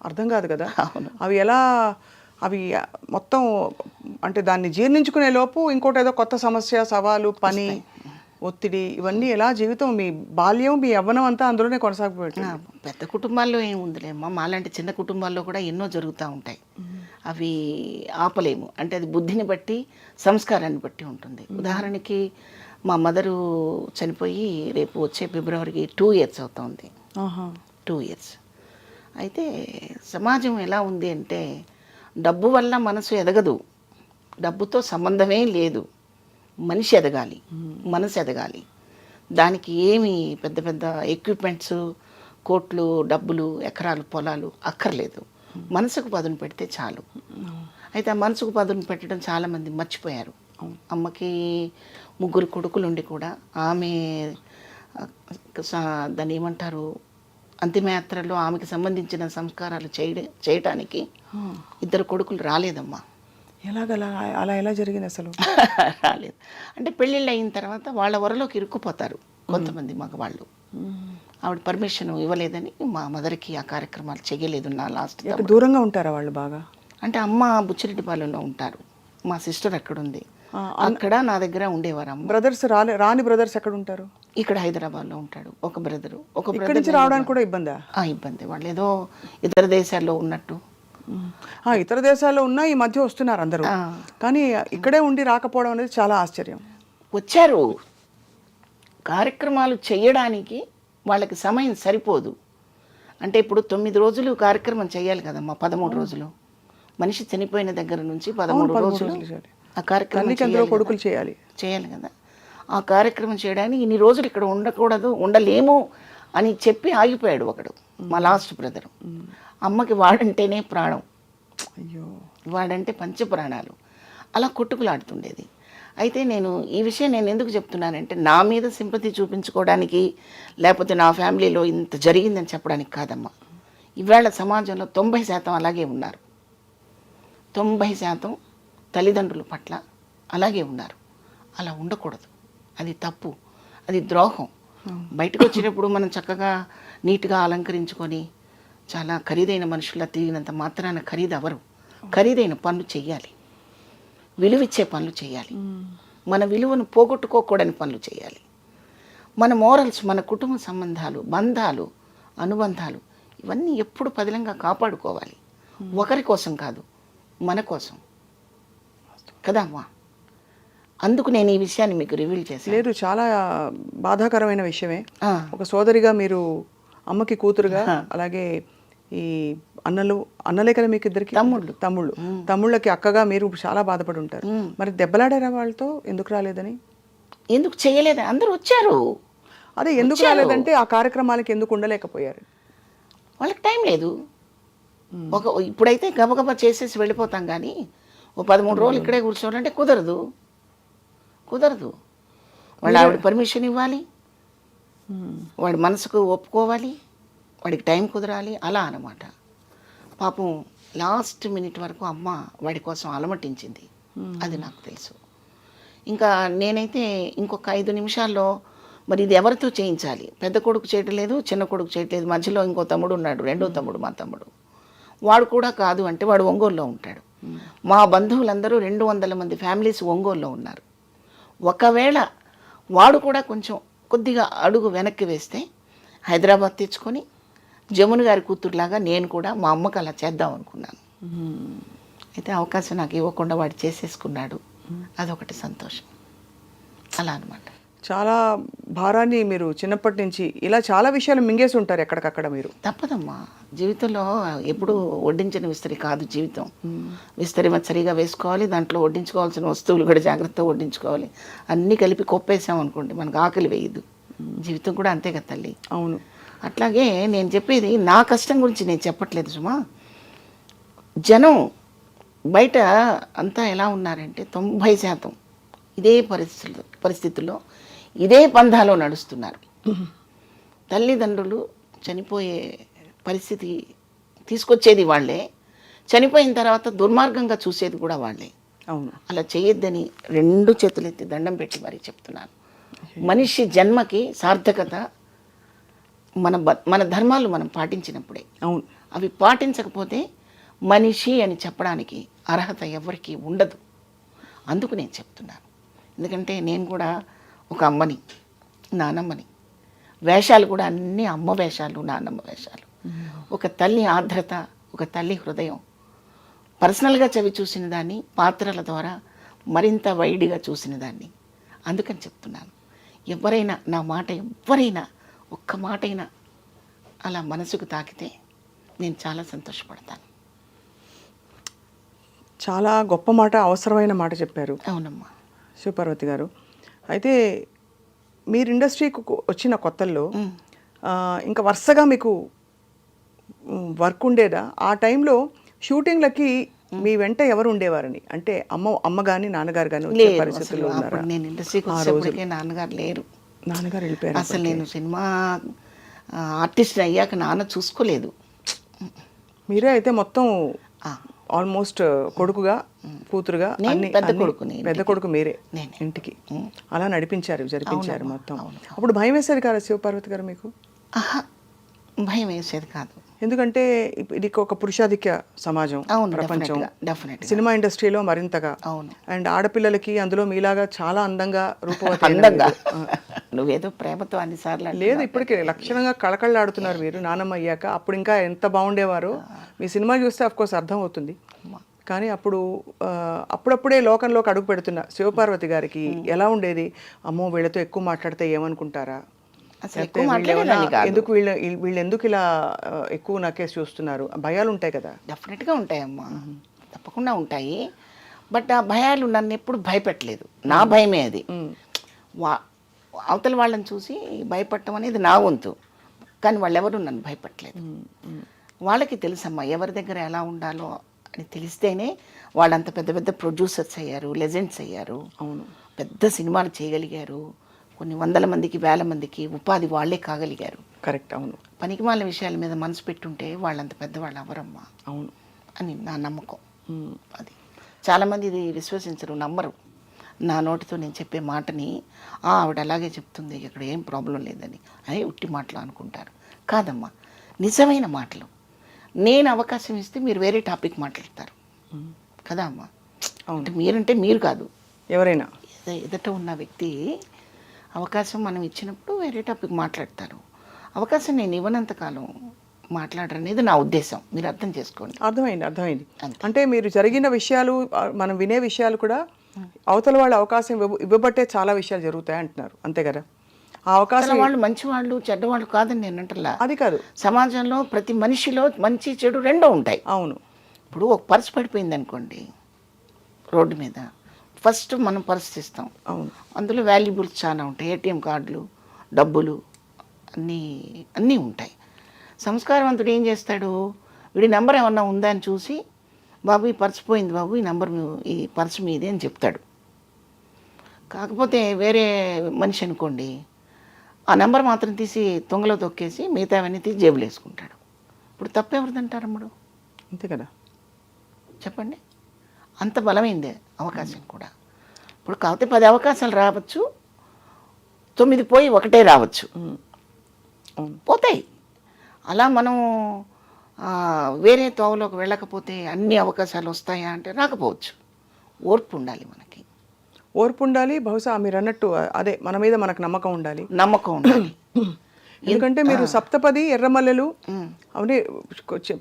అర్థం కాదు కదా. అవి మొత్తం అంటే దాన్ని జీర్ణించుకునే లోపు ఇంకోటి ఏదో కొత్త సమస్య, సవాలు, పని, ఒత్తిడి, ఇవన్నీ ఎలా జీవితం, మీ బాల్యం, మీ యవ్వనం అంతా అందులోనే కొనసాగిపోయింది. పెద్ద కుటుంబాల్లో ఏముందిలేమ్మా, మాలాంటి చిన్న కుటుంబాల్లో కూడా ఎన్నో జరుగుతూ ఉంటాయి. అవి ఆపలేము. అంటే అది బుద్ధిని బట్టి, సంస్కారాన్ని బట్టి ఉంటుంది. ఉదాహరణకి మా మదరు చనిపోయి రేపు వచ్చే ఫిబ్రవరికి 2 years అవుతుంది. 2 years. అయితే సమాజం ఎలా ఉంది అంటే డబ్బు వల్ల మనసు ఎదగదు, డబ్బుతో సంబంధమే లేదు. మనిషి ఎదగాలి, మనసు ఎదగాలి. దానికి ఏమి పెద్ద పెద్ద ఎక్విప్మెంట్స్, కోట్లు, డబ్బులు, ఎకరాలు, పొలాలు అక్కర్లేదు. మనసుకు పదును పెడితే చాలు. అయితే ఆ మనసుకు పదును పెట్టడం చాలామంది మర్చిపోయారు. అమ్మకి 3 కొడుకులు ఉండి కూడా ఆమె దాన్ని ఏమంటారు, అంతిమయాత్రలో ఆమెకి సంబంధించిన సంస్కారాలు చేయటానికి 2 కొడుకులు రాలేదమ్మా. అలా ఎలా జరిగింది అసలు? రాలేదు. అంటే పెళ్ళిళ్ళు అయిన తర్వాత వాళ్ళ వరలోకి ఇరుక్కుపోతారు కొంతమంది మగవాళ్ళు. ఆవిడ పర్మిషన్ ఇవ్వలేదని మా మదర్కి ఆ కార్యక్రమాలు చేయలేదు. నా లాస్ట్ దూరంగా ఉంటారా వాళ్ళు బాగా? అంటే అమ్మ బుచ్చిరెడ్డిపాలెంలో ఉంటారు, మా సిస్టర్ అక్కడ ఉంది, అక్కడ నా దగ్గర ఉండేవారు. అమ్మ బ్రదర్స్ రాని బ్రదర్స్ ఎక్కడ ఉంటారు? ఇక్కడ హైదరాబాద్లో ఉంటాడు ఒక బ్రదరు. ఇక్కడి నుంచి రావడానికి కూడా ఇబ్బందా? ఇబ్బంది. వాళ్ళు ఏదో ఇతర దేశాల్లో ఉన్నట్టు. ఇతర దేశాల్లో ఉన్నా ఈ మధ్య వస్తున్నారు అందరూ, కానీ ఇక్కడే ఉండి రాకపోవడం అనేది చాలా ఆశ్చర్యం. వచ్చారు, కార్యక్రమాలు చేయడానికి వాళ్ళకి సమయం సరిపోదు. అంటే ఇప్పుడు 9 రోజులు కార్యక్రమం చేయాలి కదమ్మా, 13 రోజులు. మనిషి చనిపోయిన దగ్గర నుంచి 13 రోజులు ఆ కార్యక్రమం కొడుకులు చేయాలి కదా. ఆ కార్యక్రమం చేయడానికి ఇన్ని రోజులు ఇక్కడ ఉండలేము అని చెప్పి ఆగిపోయాడు ఒకడు, మా లాస్ట్ బ్రదరు. అమ్మకి వాడంటేనే ప్రాణం, వాడంటే పంచప్రాణాలు, అలా కొట్టుకులాడుతుండేది. అయితే ఈ విషయం నేను ఎందుకు చెప్తున్నానంటే నా మీద సింపతి చూపించుకోవడానికి, లేకపోతే నా ఫ్యామిలీలో ఇంత జరిగిందని చెప్పడానికి కాదమ్మా. ఇవాళ సమాజంలో 90% అలాగే ఉన్నారు. 90% తల్లిదండ్రుల పట్ల అలాగే ఉన్నారు. అలా ఉండకూడదు. అది తప్పు, అది ద్రోహం. బయటకు వచ్చేటప్పుడు మనం చక్కగా నీట్గా అలంకరించుకొని చాలా ఖరీదైన మనుషుల్లా తిరిగినంత మాత్రాన ఖరీదవరు. ఖరీదైన పనులు చేయాలి, విలువిచ్చే పనులు చేయాలి, మన విలువను పోగొట్టుకోకూడని పనులు చేయాలి. మన మోరల్స్, మన కుటుంబ సంబంధాలు, బంధాలు, అనుబంధాలు ఇవన్నీ ఎప్పుడు పదిలంగా కాపాడుకోవాలి. ఒకరి కోసం కాదు, మన కోసం కదా అమ్మా. అందుకు నేను ఈ విషయాన్ని మీకు రివీల్ చేశాను. లేదు, చాలా బాధాకరమైన విషయమే. ఒక సోదరిగా మీరు, అమ్మకి కూతురుగా, అలాగే ఈ అన్నలే కదా మీకు ఇద్దరికి? తమ్ముళ్ళకి అక్కగా మీరు చాలా బాధపడి ఉంటారు. మరి దెబ్బలాడారా వాళ్ళతో? ఎందుకు రాలేదని? ఎందుకు చేయలేదు? అందరూ వచ్చారు. అదే ఎందుకు రాలేదంటే ఆ కార్యక్రమాలకి ఎందుకు ఉండలేకపోయారు? వాళ్ళకి టైం లేదు. ఇప్పుడైతే గబగబా చేసేసి వెళ్ళిపోతాం, కానీ ఓ 13 రోజులు ఇక్కడే కూర్చోవాలంటే కుదరదు. వాళ్ళు ఆవిడ పర్మిషన్ ఇవ్వాలి, వాడి మనసుకు ఒప్పుకోవాలి, వాడికి టైం కుదరాలి, అలా అన్నమాట. పాపం లాస్ట్ మినిట్ వరకు అమ్మ వాడి కోసం అలమటించింది, అది నాకు తెలుసు. ఇంకా నేనైతే ఇంకొక 5 నిమిషాల్లో మరి ఇది ఎవరితో చేయించాలి? పెద్ద కొడుకు చేయటం లేదు, చిన్న కొడుకు చేయట్లేదు, మధ్యలో ఇంకో తమ్ముడు ఉన్నాడు, రెండో తమ్ముడు, మా తమ్ముడు. వాడు కూడా కాదు అంటే వాడు ఒంగోలులో ఉంటాడు. మా బంధువులందరూ 200 మంది ఫ్యామిలీస్ ఒంగోలులో ఉన్నారు. ఒకవేళ వాడు కూడా కొంచెం కొద్దిగా అడుగు వెనక్కి వేస్తే హైదరాబాద్ తెచ్చుకొని జమున గారి కూతురులాగా నేను కూడా మా అమ్మకు అలా చేద్దాం అనుకున్నాను. అయితే అవకాశం నాకు ఇవ్వకుండా వాడు చేసేసుకున్నాడు. అదొకటి సంతోషం. అలా అనమాట. చాలా భారాన్ని మీరు చిన్నప్పటి నుంచి ఇలా చాలా విషయాలు మింగేసి ఉంటారు ఎక్కడికక్కడ మీరు. తప్పదమ్మా, జీవితంలో ఎప్పుడు వడ్డించిన విస్తరి కాదు జీవితం. విస్తరి సరిగా వేసుకోవాలి, దాంట్లో వడ్డించుకోవాల్సిన వస్తువులు కూడా జాగ్రత్తగా వడ్డించుకోవాలి. అన్నీ కలిపి కొప్పేసాం అనుకోండి, మనకు ఆకలి వేయదు. జీవితం కూడా అంతే కదా తల్లి. అవును. అట్లాగే నేను చెప్పేది నా కష్టం గురించి నేను చెప్పట్లేదు సుమా. జనం బయట అంతా ఎలా ఉన్నారంటే 90% ఇదే పరిస్థితుల్లో ఇదే పంధాలో నడుస్తున్నారు. తల్లిదండ్రులు చనిపోయే పరిస్థితి తీసుకొచ్చేది వాళ్ళే, చనిపోయిన తర్వాత దుర్మార్గంగా చూసేది కూడా వాళ్ళే. అవును. అలా చేయొద్దని 2 చేతులెత్తి దండం పెట్టి మరీ చెప్తున్నాను. మనిషి జన్మకి సార్థకత మన ధర్మాలు మనం పాటించినప్పుడే. అవును. అవి పాటించకపోతే మనిషి అని చెప్పడానికి అర్హత ఎవరికీ ఉండదు. అందుకు నేను చెప్తున్నాను. ఎందుకంటే నేను కూడా ఒక అమ్మని, నానమ్మని. వేషాలు కూడా అన్నీ అమ్మ వేషాలు, నానమ్మ వేషాలు. ఒక తల్లి ఆర్ద్రత, ఒక తల్లి హృదయం పర్సనల్గా చవి చూసిన దాన్ని, పాత్రల ద్వారా మరింత వైడ్గా చూసిన దాన్ని. అందుకని చెప్తున్నాను, ఎవరైనా నా మాట, ఎవరైనా ఒక్క మాటైనా అలా మనసుకు తాకితే నేను చాలా సంతోషపడతాను. చాలా గొప్ప మాట, అవసరమైన మాట చెప్పారు. అవునమ్మా. శివపార్వతి గారు, అయితే మీరు ఇండస్ట్రీకి వచ్చిన కొత్తల్లో ఇంకా వరుసగా మీకు వర్క్ ఉండేదా? ఆ టైంలో షూటింగ్లకి మీ వెంట ఎవరు ఉండేవారని, అంటే అమ్మ కానీ నాన్నగారు కానీ వచ్చే పరిస్థితుల్లో ఉన్నారా? నేను ఇండస్ట్రీకి వచ్చేప్పటికే నాన్నగారు లేరు. నాన్నగారు వెళ్ళిపోయారు. అసలు నేను సినిమా ఆర్టిస్ట్ అయ్యాక నాన్న చూసుకోలేదు. మీరే అయితే మొత్తం ఆల్మోస్ట్ కొడుకుగా, కూతురుగా, పెద్ద కొడుకు మీరే ఇంటికి అలా నడిపించారు, జరిపించారు మొత్తం. అప్పుడు భయం వేసేది కాదు శివపార్వతి గారు మీకు? భయం వేసేది కాదు. ఎందుకంటే ఇది ఒక పురుషాధిక్య సమాజం, ప్రపంచం, సినిమా ఇండస్ట్రీలో మరింతగా. అండ్ ఆడపిల్లలకి అందులో మీలాగా చాలా అందంగా, రూపవతంగా. నువ్వేదో ప్రేమతో అన్నిసార్లు లేదు, ఇప్పటికే లక్షణంగా కళకళలాడుతున్నారు మీరు నానమ్మ అయ్యాక. అప్పుడు ఇంకా ఎంత బాగుండేవారో మీ సినిమా చూస్తే అఫ్కోర్స్ అర్థం అవుతుంది. కానీ అప్పుడప్పుడే లోకంలోకి అడుగు పెడుతున్న శివపార్వతి గారికి ఎలా ఉండేది? అమ్మో, వీళ్ళతో ఎక్కువ మాట్లాడితే ఏమనుకుంటారా, ఎందుకు వీళ్ళు ఎందుకు ఇలా ఎక్కువ నాకేసి చూస్తున్నారు, భయాలు ఉంటాయి కదా? డెఫినెట్గా ఉంటాయమ్మా, తప్పకుండా ఉంటాయి. బట్ ఆ భయాలు నన్ను ఎప్పుడు భయపెట్టలేదు. నా భయమే అది. అవతల వాళ్ళని చూసి భయపడటం అనేది నా వంతు, కానీ వాళ్ళెవరూ నన్ను భయపట్టలేదు. వాళ్ళకి తెలుసమ్మా ఎవరి దగ్గర ఎలా ఉండాలో అని తెలిస్తేనే వాళ్ళంత పెద్ద పెద్ద ప్రొడ్యూసర్స్ అయ్యారు, లెజెండ్స్ అయ్యారు. అవును, పెద్ద సినిమాలు చేయగలిగారు, కొన్ని వందల మందికి, వేల మందికి ఉపాధి వాళ్ళే కాగలిగారు. కరెక్ట్. అవును. పనికిమాలిన విషయాల మీద మనసు పెట్టుంటే వాళ్ళంత పెద్దవాళ్ళు అవ్వరమ్మా అవును. అని నా నమ్మకం. అది చాలామంది ఇది విశ్వసించరు, నమ్మరు. నా నోటితో నేను చెప్పే మాటని ఆవిడ అలాగే చెప్తుంది, ఇక్కడ ఏం ప్రాబ్లం లేదని అదే ఉట్టి మాటలు అనుకుంటారు. కాదమ్మా, నిజమైన మాటలు. నేను అవకాశం ఇస్తే మీరు వేరే టాపిక్ మాట్లాడతారు కదా అమ్మా. అంటే మీరంటే మీరు కాదు, ఎవరైనా ఎదుట ఉన్న వ్యక్తి అవకాశం మనం ఇచ్చినప్పుడు వేరే టాపిక్ మాట్లాడతారు. అవకాశం నేను ఇవ్వనంతకాలం మాట్లాడరనేది నా ఉద్దేశం. మీరు అర్థం చేసుకోండి. అర్థమైంది. అంటే మీరు జరిగిన విషయాలు, మనం వినే విషయాలు కూడా అవతల వాళ్ళు అవకాశం ఇవ్వబట్టే చాలా విషయాలు జరుగుతాయి అంటున్నారు, అంతే కదా? ఆ అవకాశం వాళ్ళు మంచివాళ్ళు చెడ్డవాళ్ళు కాదని నేను అంటలా. అది కాదు, సమాజంలో ప్రతి మనిషిలో మంచి చెడు రెండూ ఉంటాయి. అవును. ఇప్పుడు ఒక పర్స్ పడిపోయింది అనుకోండి రోడ్డు మీద, ఫస్ట్ మనం పర్స్ ఇస్తాం. అవును. అందులో వాల్యుబుల్స్ చాలా ఉంటాయి, ఏటీఎం కార్డులు, డబ్బులు అన్నీ ఉంటాయి. సంస్కారవంతుడు ఏం చేస్తాడు, వీడి నెంబర్ ఏమన్నా ఉందా అని చూసి, బాబు ఈ పర్స్ పోయింది బాబు, ఈ నెంబర్ ఈ పర్స్ మీదే అని చెప్తాడు. కాకపోతే వేరే మనిషి అనుకోండి, ఆ నెంబర్ మాత్రం తీసి తొంగలో తొక్కేసి మిగతావన్నీ తీసి జేబులు వేసుకుంటాడు. ఇప్పుడు తప్పెవరిదంటారు అమ్ముడు? అంతే కదా, చెప్పండి. అంత బలమైందే అవకాశం కూడా. ఇప్పుడు కాకపోతే 10 అవకాశాలు రావచ్చు, 9 పోయి 1 రావచ్చు, పోతాయి. అలా మనం వేరే తోవలోకి వెళ్ళకపోతే అన్ని అవకాశాలు వస్తాయా అంటే రాకపోవచ్చు. ఓర్పు ఉండాలి మనకి, ఓర్పు ఉండాలి. బహుశా మీరు అన్నట్టు అదే, మన మీద మనకు నమ్మకం ఉండాలి. ఎందుకంటే మీరు సప్తపది, ఎర్రమల్లెలు అవన్నీ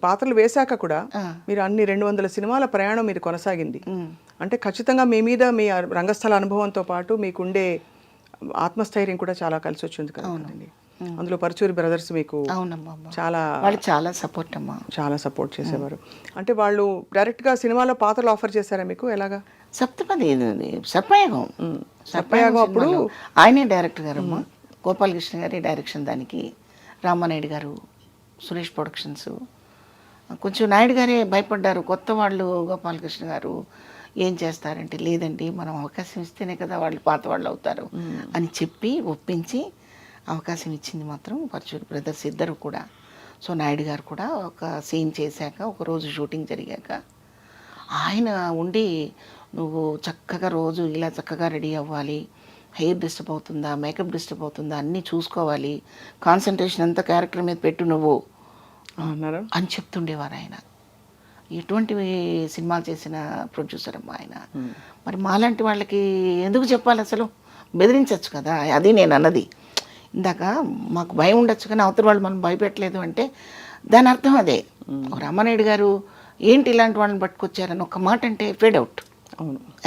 పాత్రలు వేశాక కూడా మీరు అన్ని 200 సినిమాల ప్రయాణం మీరు కొనసాగింది. అంటే ఖచ్చితంగా మీ మీద మీ రంగస్థల అనుభవంతో పాటు మీకుండే ఆత్మస్థైర్యం కూడా చాలా కలిసి వచ్చింది కదండి. అందులో పరుచూరి బ్రదర్స్ మీకు చాలా సపోర్ట్ చేసేవారు. అంటే వాళ్ళు డైరెక్ట్గా సినిమాలో పాత్రలు ఆఫర్ చేశారా మీకు? ఎలాగా? సప్తపది సర్పయాగం అప్పుడు ఆయనే డైరెక్టర్ గారు అమ్మ, గోపాలకృష్ణ గారి డైరెక్షన్. దానికి రామానాయుడు గారు, సురేష్ ప్రొడక్షన్స్. కొంచెం నాయుడు గారే భయపడ్డారు, కొత్త వాళ్ళు గోపాలకృష్ణ గారు ఏం చేస్తారంటే, లేదండి మనం అవకాశం ఇస్తేనే కదా వాళ్ళు పాత వాళ్ళు అవుతారు అని చెప్పి ఒప్పించి అవకాశం ఇచ్చింది మాత్రం పరుచూరి బ్రదర్స్ ఇద్దరు కూడా. సో నాయుడు గారు కూడా ఒక సీన్ చేశాక, ఒకరోజు షూటింగ్ జరిగాక ఆయన ఉండి, నువ్వు చక్కగా రోజు ఇలా చక్కగా రెడీ అవ్వాలి, హెయిర్ డిస్టర్బ్ అవుతుందా, మేకప్ డిస్టర్బ్ అవుతుందా అన్నీ చూసుకోవాలి, కాన్సన్ట్రేషన్ అంతా క్యారెక్టర్ మీద పెట్టు నువ్వు అని చెప్తుండేవారు ఆయన. ఎటువంటి సినిమాలు చేసిన ప్రొడ్యూసర్ అమ్మా ఆయన. మరి మాలాంటి వాళ్ళకి ఎందుకు చెప్పాలి అసలు? బెదిరించవచ్చు కదా, అది నేను అన్నది ఇందాక. మాకు భయం ఉండొచ్చు కానీ అవతల వాళ్ళు మనం భయపెట్టలేదు అంటే దాని అర్థం అదే. రామానాయుడు గారు ఏంటి ఇలాంటి వాళ్ళని పట్టుకొచ్చారని ఒక మాట అంటే ఫేడ్ అవుట్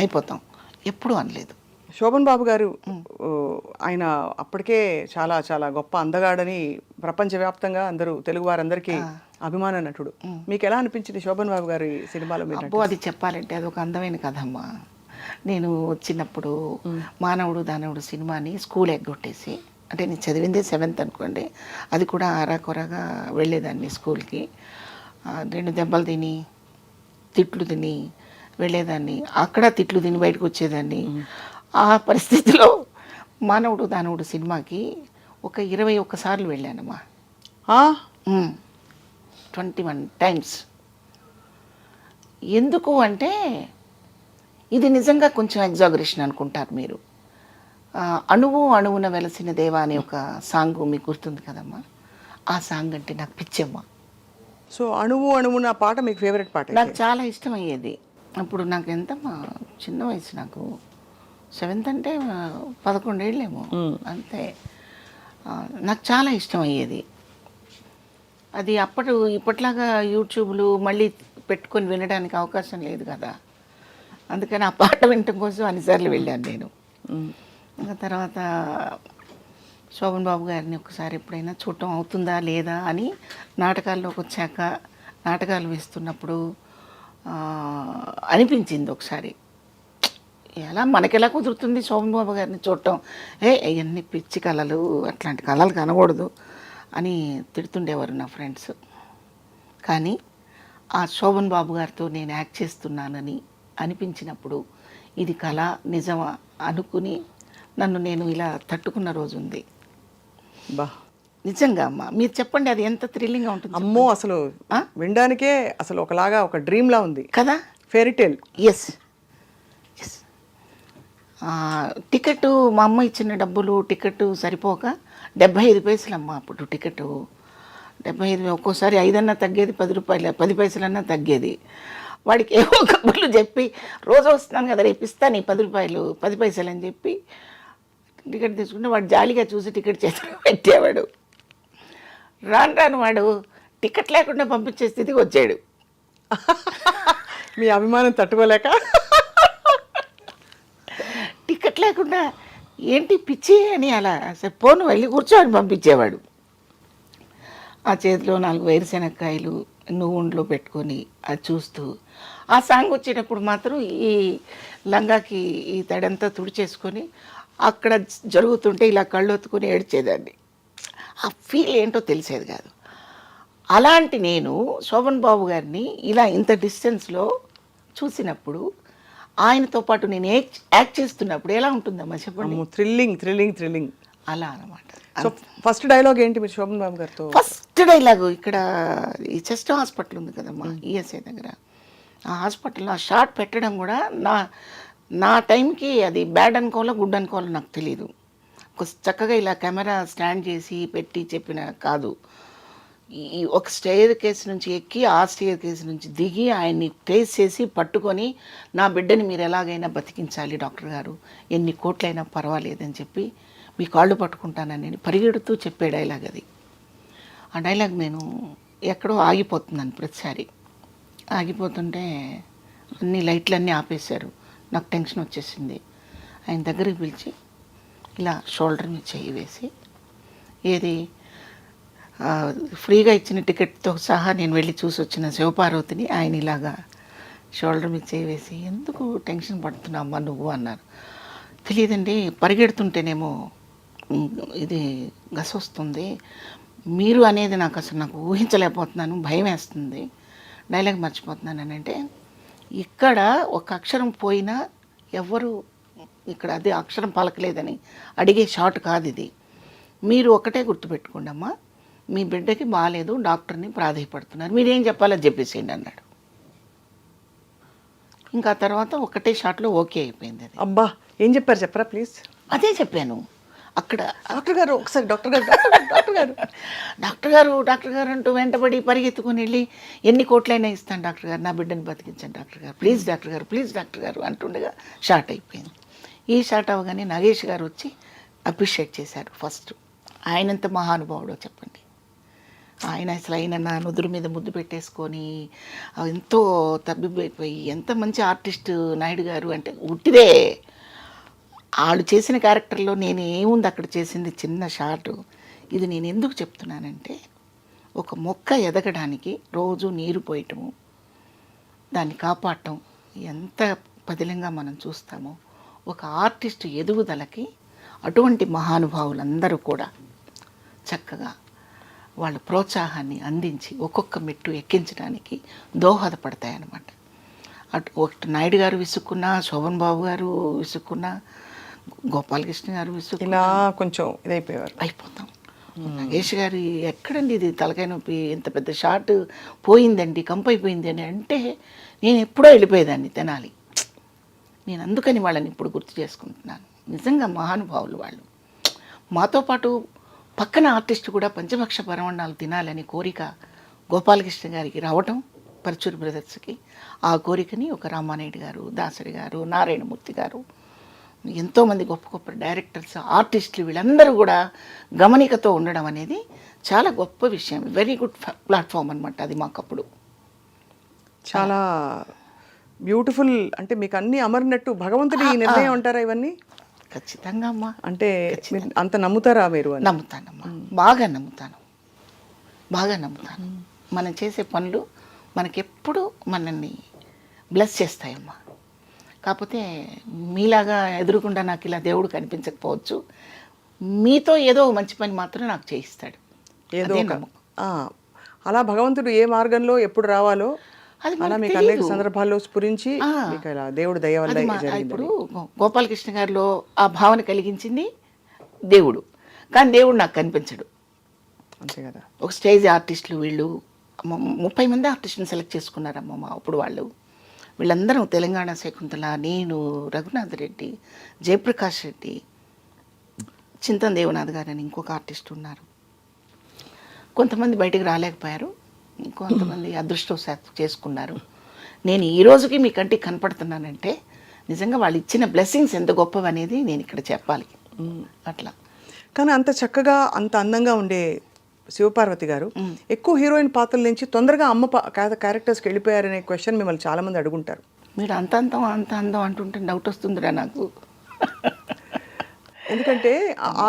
అయిపోతాం. ఎప్పుడూ అనలేదు. శోభన్ బాబు గారు ఆయన అప్పటికే చాలా చాలా గొప్ప అందగాడని ప్రపంచవ్యాప్తంగా అందరూ, తెలుగు వారందరికీ అభిమాన నటుడు. మీకు ఎలా అనిపించింది శోభన్ బాబు గారి సినిమాలో? అబ్బో, అది చెప్పాలంటే అది ఒక అందమైన కథమ్మా. నేను వచ్చినప్పుడు మానవుడు దానవుడు సినిమాని స్కూల్ ఎగ్గొట్టేసి, అంటే నేను చదివిందే 7th అనుకోండి, అది కూడా ఆరాకొరగా వెళ్ళేదాన్ని స్కూల్కి. 2 దెబ్బలు తిని, తిట్లు తిని వెళ్ళేదాన్ని, అక్కడ తిట్లు తిని బయటకు వచ్చేదాన్ని. ఆ పరిస్థితిలో మానవుడు దానవుడు సినిమాకి ఒక 21 సార్లు వెళ్ళానమ్మా. 21 టైమ్స్. ఎందుకు అంటే ఇది నిజంగా కొంచెం ఎగ్జాగరేషన్ అనుకుంటారు మీరు. అణువు అణువున వెలసిన దేవా అనే ఒక సాంగ్ మీకు గుర్తుంది కదమ్మా. ఆ సాంగ్ అంటే నాకు పిచ్చమ్మా. సో అణువు అణువున పాట మీకు ఫేవరెట్ పాట? నాకు చాలా ఇష్టం అయ్యేది. అప్పుడు నాకు ఎంతమ్మా, చిన్న వయసు, నాకు 7th అంటే 11 ఏళ్ళేమో అంతే. నాకు చాలా ఇష్టం అయ్యేది అది. ఇప్పట్లాగా యూట్యూబ్లు మళ్ళీ పెట్టుకొని వినడానికి అవకాశం లేదు కదా, అందుకని ఆ పాట వినటం కోసం అన్నిసార్లు వెళ్ళాను నేను. తర్వాత శోభన్ బాబు గారిని ఒకసారి ఎప్పుడైనా చూడటం అవుతుందా లేదా అని నాటకాల్లోకి వచ్చాక, నాటకాలు వేస్తున్నప్పుడు అనిపించింది ఒకసారి, ఎలా మనకెలా కుదురుతుంది శోభన్ బాబు గారిని చూడటం, అవన్నీ పిచ్చి కళలు, అట్లాంటి కళలు కనకూడదు అని తిడుతుండేవారు నా ఫ్రెండ్స్. కానీ ఆ శోభన్ బాబు గారితో నేను యాక్ట్ చేస్తున్నానని అనిపించినప్పుడు ఇది కళ నిజమా అనుకుని నన్ను నేను ఇలా తట్టుకున్న రోజు ఉంది. బా, నిజంగా అమ్మ, మీరు చెప్పండి అది ఎంత థ్రిల్లింగ్గా ఉంటుంది అమ్మో, అసలు వినడానికే అసలు ఒకలాగా ఒక డ్రీమ్లా ఉంది కదా. Fairy tale. Yes yes. Ticket మా అమ్మ ఇచ్చిన డబ్బులు టికెట్ సరిపోక 75 పైసలమ్మ అప్పుడు టికెట్. 75, ఒక్కోసారి 5 అన్నా తగ్గేది, 10 రూపాయలు 10 పైసలన్నా తగ్గేది. వాడికి ఏవో కబుర్లు చెప్పి రోజు వస్తున్నాను కదా రేపు ఇస్తాను ఈ 10 రూపాయలు 10 పైసలు అని చెప్పి టికెట్ తీసుకుంటే వాడు జాలిగా చూసి టికెట్ చేసి పెట్టేవాడు. రాను రాను వాడు టికెట్ లేకుండా పంపించే స్థితికి వచ్చాడు. మీ అభిమానం తట్టుకోలేక టికెట్ లేకుండా ఏంటి పిచ్చి అని అలా పోను వెళ్ళి కూర్చోని పంపించేవాడు. ఆ చేతిలో 4 వేరుశెనక్కాయలు నువ్వుండ్లో పెట్టుకొని అది చూస్తూ ఆ సాంగ్ వచ్చేటప్పుడు మాత్రం ఈ లంగాకి ఈ తడంతా తుడిచేసుకొని అక్కడ జరుగుతుంటే ఇలా కళ్ళొత్తుకొని ఏడ్చేదాన్ని. ఆ ఫీల్ ఏంటో తెలిసేది కాదు. అలాంటి నేను శోభన్ బాబు గారిని ఇలా ఇంత డిస్టెన్స్లో చూసినప్పుడు ఆయనతో పాటు నేను యాక్ట్ చేస్తున్నప్పుడు ఎలా ఉంటుందమ్మా చెప్పండి. థ్రిల్లింగ్ థ్రిల్లింగ్ థ్రిల్లింగ్ అలా అనమాట. సో ఫస్ట్ డైలాగ్ ఏంటి మీరు శోభన్ బాబు గారితో? ఫస్ట్ డైలాగు ఇక్కడ ఈ చెస్ట్ హాస్పిటల్ ఉంది కదమ్మా ఈఎస్ఐ దగ్గర, ఆ హాస్పిటల్లో ఆ షార్ట్ పెట్టడం కూడా నా టైంకి అది బ్యాడ్ అనుకోవాలో గుడ్ అనుకోవాలో నాకు తెలియదు. చక్కగా ఇలా కెమెరా స్టాండ్ చేసి పెట్టి చెప్పిన కాదు. ఈ ఒక స్టేర్ కేసు నుంచి ఎక్కి ఆ స్టేర్ కేసు నుంచి దిగి ఆయన్ని ట్రేస్ చేసి పట్టుకొని నా బిడ్డని మీరు ఎలాగైనా బతికించాలి డాక్టర్ గారు, ఎన్ని కోట్లైనా పర్వాలేదని చెప్పి మీ కాళ్ళు పట్టుకుంటానని పరిగెడుతూ చెప్పే డైలాగ్ అది. ఆ డైలాగ్ నేను ఎక్కడో ఆగిపోతున్నాను ప్రతిసారి. ఆగిపోతుంటే అన్ని లైట్లన్నీ ఆపేశారు. నాకు టెన్షన్ వచ్చేసింది. ఆయన దగ్గరికి పిలిచి ఇలా షోల్డర్ మీద చేయి వేసి, ఏది ఫ్రీగా ఇచ్చిన టికెట్తో సహా నేను వెళ్ళి చూసి వచ్చిన శివపార్వతిని ఆయన ఇలాగా షోల్డర్ మీద చేయి వేసి, ఎందుకు టెన్షన్ పడుతున్నామ్మా నువ్వు అన్నారు. తెలియదండి, పరిగెడుతుంటేనేమో ఇది గస వస్తుంది, మీరు అనేది నాకు ఊహించలేకపోతున్నాను, భయం వేస్తుంది, డైలాగ్ మర్చిపోతున్నాను అని. అంటే ఇక్కడ ఒక అక్షరం పోయినా ఎవ్వరు ఇక్కడ అదే అక్షరం పలకలేదని అడిగే షాట్ కాదు ఇది. మీరు ఒకటే గుర్తుపెట్టుకోండి అమ్మా, మీ బిడ్డకి బాగాలేదు, డాక్టర్ని ప్రాధాయపడుతున్నారు, మీరేం చెప్పాలో చెప్పేసేయండి అన్నాడు. ఇంకా తర్వాత ఒకటే షాట్లో ఓకే అయిపోయింది అది. అబ్బా, ఏం చెప్పారు చెప్పరా ప్లీజ్? అదే చెప్పాను అక్కడ. డాక్టర్ గారు ఒకసారి డాక్టర్ గారు డాక్టర్ గారు డాక్టర్ గారు డాక్టర్ గారు అంటూ వెంటబడి పరిగెత్తుకుని వెళ్ళి ఎన్ని కోట్లైనా ఇస్తాను డాక్టర్ గారు, నా బిడ్డను బతికించండి డాక్టర్ గారు, ప్లీజ్ డాక్టర్ గారు, ప్లీజ్ డాక్టర్ గారు అంటుండగా షార్ట్ అయిపోయింది. ఈ షార్ట్ అవ్వగానే నాగేష్ గారు వచ్చి అప్రిషియేట్ చేశారు ఫస్ట్. ఆయనంత మహానుభావుడో చెప్పండి. ఆయన అసలు ఆయన నా నుదురు మీద ముద్దు పెట్టేసుకొని ఎంతో తబ్బిపోయి ఎంత మంచి ఆర్టిస్ట్ నాయుడు గారు అంటే ఉట్టిదే. వాళ్ళు చేసిన క్యారెక్టర్లో నేను ఏముంది అక్కడ చేసింది చిన్న షార్ట్. ఇది నేను ఎందుకు చెప్తున్నానంటే, ఒక మొక్క ఎదగడానికి రోజు నీరు పోయటము, దాన్ని కాపాడటం ఎంత పదిలంగా మనం చూస్తామో, ఒక ఆర్టిస్ట్ ఎదుగుదలకి అటువంటి మహానుభావులందరూ కూడా చక్కగా వాళ్ళ ప్రోత్సాహాన్ని అందించి ఒక్కొక్క మెట్టు ఎక్కించడానికి దోహదపడతాయన్నమాట. అటు ఒకటి నాయుడు గారు విసుక్కున్నా, శోభన్ బాబు గారు విసుక్కున్నా, గోపాలకృష్ణ గారు విసుక్కున్నా కొంచెం ఇదైపోయారు, అయిపోతాం. నాగేష్ గారు ఎక్కడండి ఇది తలకాయ నొప్పి, ఇంత పెద్ద షార్ట్ పోయిందండి, కంపైపోయింది అని అంటే నేను ఎప్పుడో వెళ్ళిపోయేదాన్ని తెనాలి. నేను అందుకని వాళ్ళని ఇప్పుడు గుర్తు చేసుకుంటున్నాను. నిజంగా మహానుభావులు వాళ్ళు. మాతో పాటు పక్కన ఆర్టిస్ట్ కూడా పంచభక్ష పరమాన్నాలు తినాలని కోరిక గోపాలకృష్ణ గారికి రావటం, పరచూరి బ్రదర్స్కి. ఆ కోరికని ఒక రామానాయుడు గారు, దాసరి గారు, నారాయణమూర్తి గారు, ఎంతోమంది గొప్ప గొప్ప డైరెక్టర్స్, ఆర్టిస్టులు వీళ్ళందరూ కూడా గమనికతో ఉండడం అనేది చాలా గొప్ప విషయం. వెరీ గుడ్ ప్లాట్ఫామ్ అనమాట అది మాకప్పుడు. చాలా బ్యూటిఫుల్. అంటే మీకు అన్నీ అమరినట్టు భగవంతుడి నిర్ణయం అంటారా ఇవన్నీ? ఖచ్చితంగా అమ్మా. అంటే అంత నమ్ముతారా మీరు? నమ్ముతానమ్మా, బాగా నమ్ముతాను, బాగా నమ్ముతాను. మనం చేసే పనులు మనకెప్పుడు మనల్ని బ్లెస్ చేస్తాయమ్మా. కాకపోతే మీలాగా ఎదురుకుండా నాకు ఇలా దేవుడు కనిపించకపోవచ్చు, మీతో ఏదో మంచి పని మాత్రం నాకు చేయిస్తాడు. ఏదో అలా భగవంతుడు ఏ మార్గంలో ఎప్పుడు రావాలో అది అలా మనకు మీకు అనేక తెలీదు. సందర్భాల్లో స్ఫురించి మీకు ఇలా దేవుడు దయ వల్ల అది జరిగింది. ఇప్పుడు గోపాలకృష్ణ గారిలో ఆ భావన కలిగించింది దేవుడు, కానీ దేవుడు నాకు కనిపించడు. అంతే కదా. ఒక స్టేజ్ ఆర్టిస్టులు వీళ్ళు 30 మంది ఆర్టిస్టుని సెలెక్ట్ చేసుకున్నారమ్మ అప్పుడు వాళ్ళు. వీళ్ళందరూ తెలంగాణ శకుంతల, నేను, రఘునాథ్ రెడ్డి, జయప్రకాష్ రెడ్డి, చింతన్ దేవనాథ్ గారు అని ఇంకొక ఆర్టిస్ట్ ఉన్నారు. కొంతమంది బయటకు రాలేకపోయారు, కొంతమంది అదృష్టవశాత్తు చేసుకున్నారు. నేను ఈ రోజుకి మీ కంటికి కనపడుతున్నానంటే నిజంగా వాళ్ళు ఇచ్చిన బ్లెస్సింగ్స్ ఎంత గొప్పవి అనేది నేను ఇక్కడ చెప్పాలి. అట్లా కానీ అంత చక్కగా అంత అందంగా ఉండే శివపార్వతి గారు ఎక్కువ హీరోయిన్ పాత్రల నుంచి తొందరగా అమ్మ క్యారెక్టర్స్కి వెళ్ళిపోయారనే క్వశ్చన్ మిమ్మల్ని చాలామంది అడుగుంటారు. మీరు అంత అందం అంటుంటే డౌట్ వస్తుందిరా నాకు. ఎందుకంటే ఆ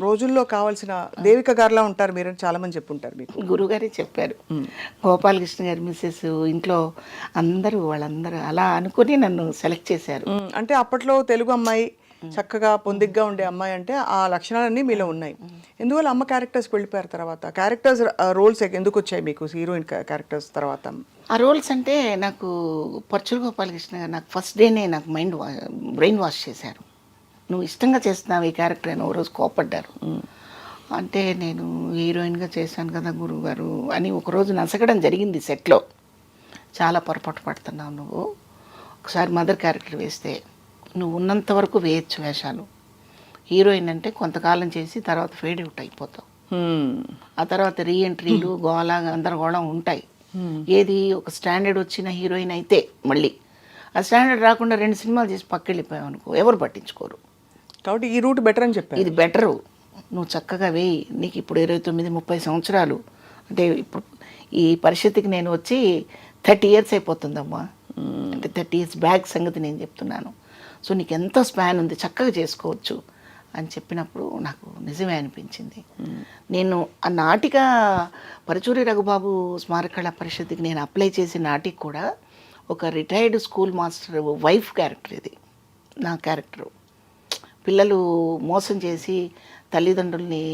రోజుల్లో కావాల్సిన దేవిక గారిలా ఉంటారు మీరు అని చాలామంది చెప్పుంటారు మీకు. గురుగారే చెప్పారు. గోపాలకృష్ణ గారి మిస్సెస్ ఇంట్లో వాళ్ళందరూ అలా అనుకుని నన్ను సెలెక్ట్ చేశారు. అంటే అప్పట్లో తెలుగు అమ్మాయి చక్కగా పొందిగ్గా ఉండే అమ్మాయి అంటే ఆ లక్షణాలన్నీ మీలో ఉన్నాయి. ఎందువల్ల అమ్మ క్యారెక్టర్స్కి వెళ్ళిపోయారు తర్వాత? క్యారెక్టర్స్ రోల్స్ ఎందుకు వచ్చాయి మీకు హీరోయిన్ క్యారెక్టర్స్ తర్వాత? ఆ రోల్స్ అంటే నాకు పర్చుల గోపాలకృష్ణ గారు నాకు ఫస్ట్ డేనే నాకు బ్రెయిన్ వాష్ చేశారు. నువ్వు ఇష్టంగా చేస్తున్నావు ఈ క్యారెక్టర్ అని ఓ రోజు కోపడ్డారు. అంటే నేను హీరోయిన్గా చేశాను కదా గురువుగారు అని ఒకరోజు నసగడం జరిగింది సెట్లో. చాలా పొరపాటు పడుతున్నావు నువ్వు, ఒకసారి మదర్ క్యారెక్టర్ వేస్తే నువ్వు ఉన్నంత వరకు వేయచ్చు వేషాలు. హీరోయిన్ అంటే కొంతకాలం చేసి తర్వాత ఫేడ్ అవుట్ అయిపోతావు. ఆ తర్వాత రీఎంట్రీలు గోళ గందరగోళం ఉంటాయి. ఏది ఒక స్టాండర్డ్ వచ్చిన హీరోయిన్ అయితే మళ్ళీ ఆ స్టాండర్డ్ రాకుండా 2 సినిమాలు చేసి పక్కెళ్ళిపోయావు అనుకో, ఎవరు పట్టించుకోరు. కాబట్టి ఈ రూట్ బెటర్ అని చెప్పారు. ఇది బెటరు, నువ్వు చక్కగా వేయి. నీకు ఇప్పుడు 29-30 సంవత్సరాలు, అంటే ఇప్పుడు ఈ పరిస్థితికి నేను వచ్చి 30 years అయిపోతుందమ్మా. అంటే 30 years బ్యాక్ సంగతి నేను చెప్తున్నాను. సో నీకు ఎంతో స్పాన్ ఉంది, చక్కగా చేసుకోవచ్చు అని చెప్పినప్పుడు నాకు నిజమే అనిపించింది. నేను ఆ నాటిక పరచూరి రఘుబాబు స్మారక కళా పరిషత్కి నేను అప్లై చేసిన నాటికి కూడా ఒక retired school master wife character ఇది నా క్యారెక్టరు. పిల్లలు మోసం చేసి తల్లిదండ్రుల్ని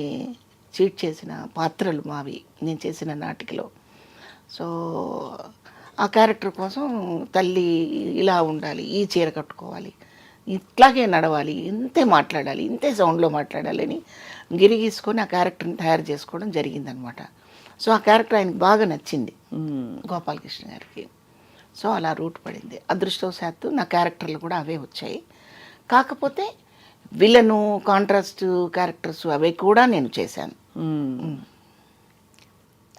చీట్ చేసిన పాత్రలు మావి నేను చేసిన నాటికలో. సో ఆ క్యారెక్టర్ కోసం తల్లి ఇలా ఉండాలి, ఈ చీర కట్టుకోవాలి, ఇట్లాగే నడవాలి, ఇంతే మాట్లాడాలి, ఇంతే సౌండ్లో మాట్లాడాలి అని గిరిగీసుకొని ఆ క్యారెక్టర్ని తయారు చేసుకోవడం జరిగిందనమాట. సో ఆ క్యారెక్టర్ ఆయనకు బాగా నచ్చింది గోపాలకృష్ణ గారికి. సో అలా రూట్ పడింది. అదృష్టవశాత్తు నా క్యారెక్టర్లు కూడా అవే వచ్చాయి. కాకపోతే విలను కాంట్రాస్ట్ క్యారెక్టర్స్ అవి కూడా నేను చేశాను.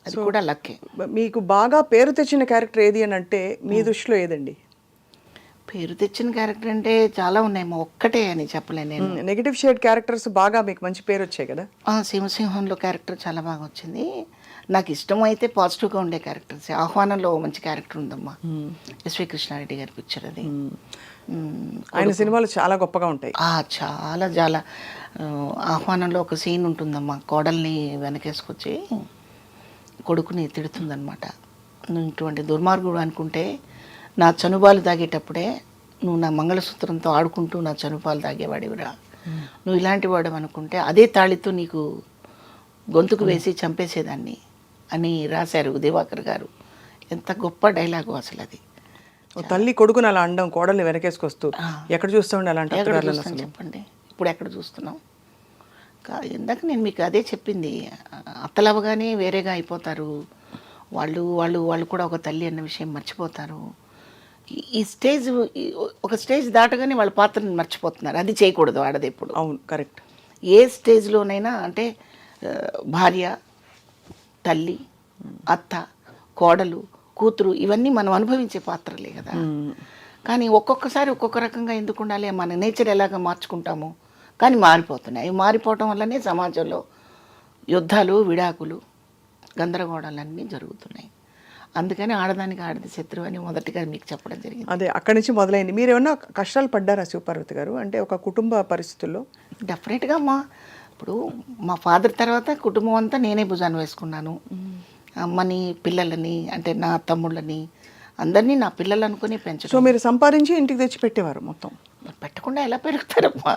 అది కూడా లక్కే. మీకు బాగా పేరు తెచ్చిన క్యారెక్టర్ ఏది అని అంటే మీ దృష్టిలో ఏదండి? పేరు తెచ్చిన క్యారెక్టర్ అంటే చాలా ఉన్నాయి, మా ఒక్కటే అని చెప్పలేను నేను. నెగిటివ్ షేడ్ క్యారెక్టర్స్ బాగా మీకు మంచి పేరు వచ్చాయి కదా? సింహసింహంలో క్యారెక్టర్ చాలా బాగా వచ్చింది. నాకు ఇష్టమైతే పాజిటివ్గా ఉండే క్యారెక్టర్స్. ఆహ్వానంలో మంచి క్యారెక్టర్ ఉందమ్మా, ఎస్వి కృష్ణారెడ్డి గారి పిక్చర్ అది. ఆయన సినిమాలు చాలా గొప్పగా ఉంటాయి. చాలా చాలా. ఆహ్వానంలో ఒక సీన్ ఉంటుందమ్మా, కోడల్ని వెనకేసుకొచ్చి కొడుకుని తిడుతుందనమాట. నువ్వు ఇటువంటి దుర్మార్గుడు అనుకుంటే నా చనుబాలు తాగేటప్పుడే నువ్వు నా మంగళసూత్రంతో ఆడుకుంటూ నా చనుపాలు తాగేవాడివిరా, నువ్వు ఇలాంటి వాడు అనుకుంటే అదే తాళితో నీకు గొంతుకు వేసి చంపేసేదాన్ని అని రాశారు దివాకర్ గారు. ఎంత గొప్ప డైలాగు అసలు అది. తల్లి కొడుకుని అలా అండం, కోడల్ని వెనకేసుకొస్తూ ఎక్కడ చూస్తామండి అలాంటి చెప్పండి, ఇప్పుడు ఎక్కడ చూస్తున్నాం? ఇందాక నేను మీకు అదే చెప్పింది, అత్తలవగానే వేరేగా అయిపోతారు వాళ్ళు వాళ్ళు వాళ్ళు కూడా ఒక తల్లి అన్న విషయం మర్చిపోతారు. ఈ స్టేజ్ ఒక స్టేజ్ దాటగానే వాళ్ళ పాత్రని మర్చిపోతున్నారు. అది చేయకూడదు ఆడది ఎప్పుడు. అవును, కరెక్ట్. ఏ స్టేజ్లోనైనా అంటే భార్య, తల్లి, అత్త, కోడలు, కూతురు ఇవన్నీ మనం అనుభవించే పాత్రలే కదా. కానీ ఒక్కొక్కసారి ఒక్కొక్క రకంగా ఎందుకు ఉండాలి? మన నేచర్ ఎలాగ మార్చుకుంటాము, కానీ మారిపోతున్నాయి. అవి మారిపోవటం వల్లనే సమాజంలో యుద్ధాలు, విడాకులు, గందరగోళాలన్నీ జరుగుతున్నాయి. అందుకని ఆడదానికి ఆడది శత్రువు అని మొదటిగా మీకు చెప్పడం జరిగింది. అదే అక్కడి నుంచి మొదలైంది. మీరు ఏమన్నా కష్టాలు పడ్డారా శివపార్వతి గారు? అంటే ఒక కుటుంబ పరిస్థితుల్లో? డెఫినెట్గా ఇప్పుడు మా ఫాదర్ తర్వాత కుటుంబం అంతా నేనే భుజాన్ని వేసుకున్నాను. అమ్మని, పిల్లలని, అంటే నా తమ్ముళ్ళని అందరినీ నా పిల్లలు అనుకుని పెంచడం. సో మీరు సంపాదించి ఇంటికి తెచ్చి పెట్టేవారు మొత్తం? పెట్టకుండా ఎలా పెరుగుతారమ్మా?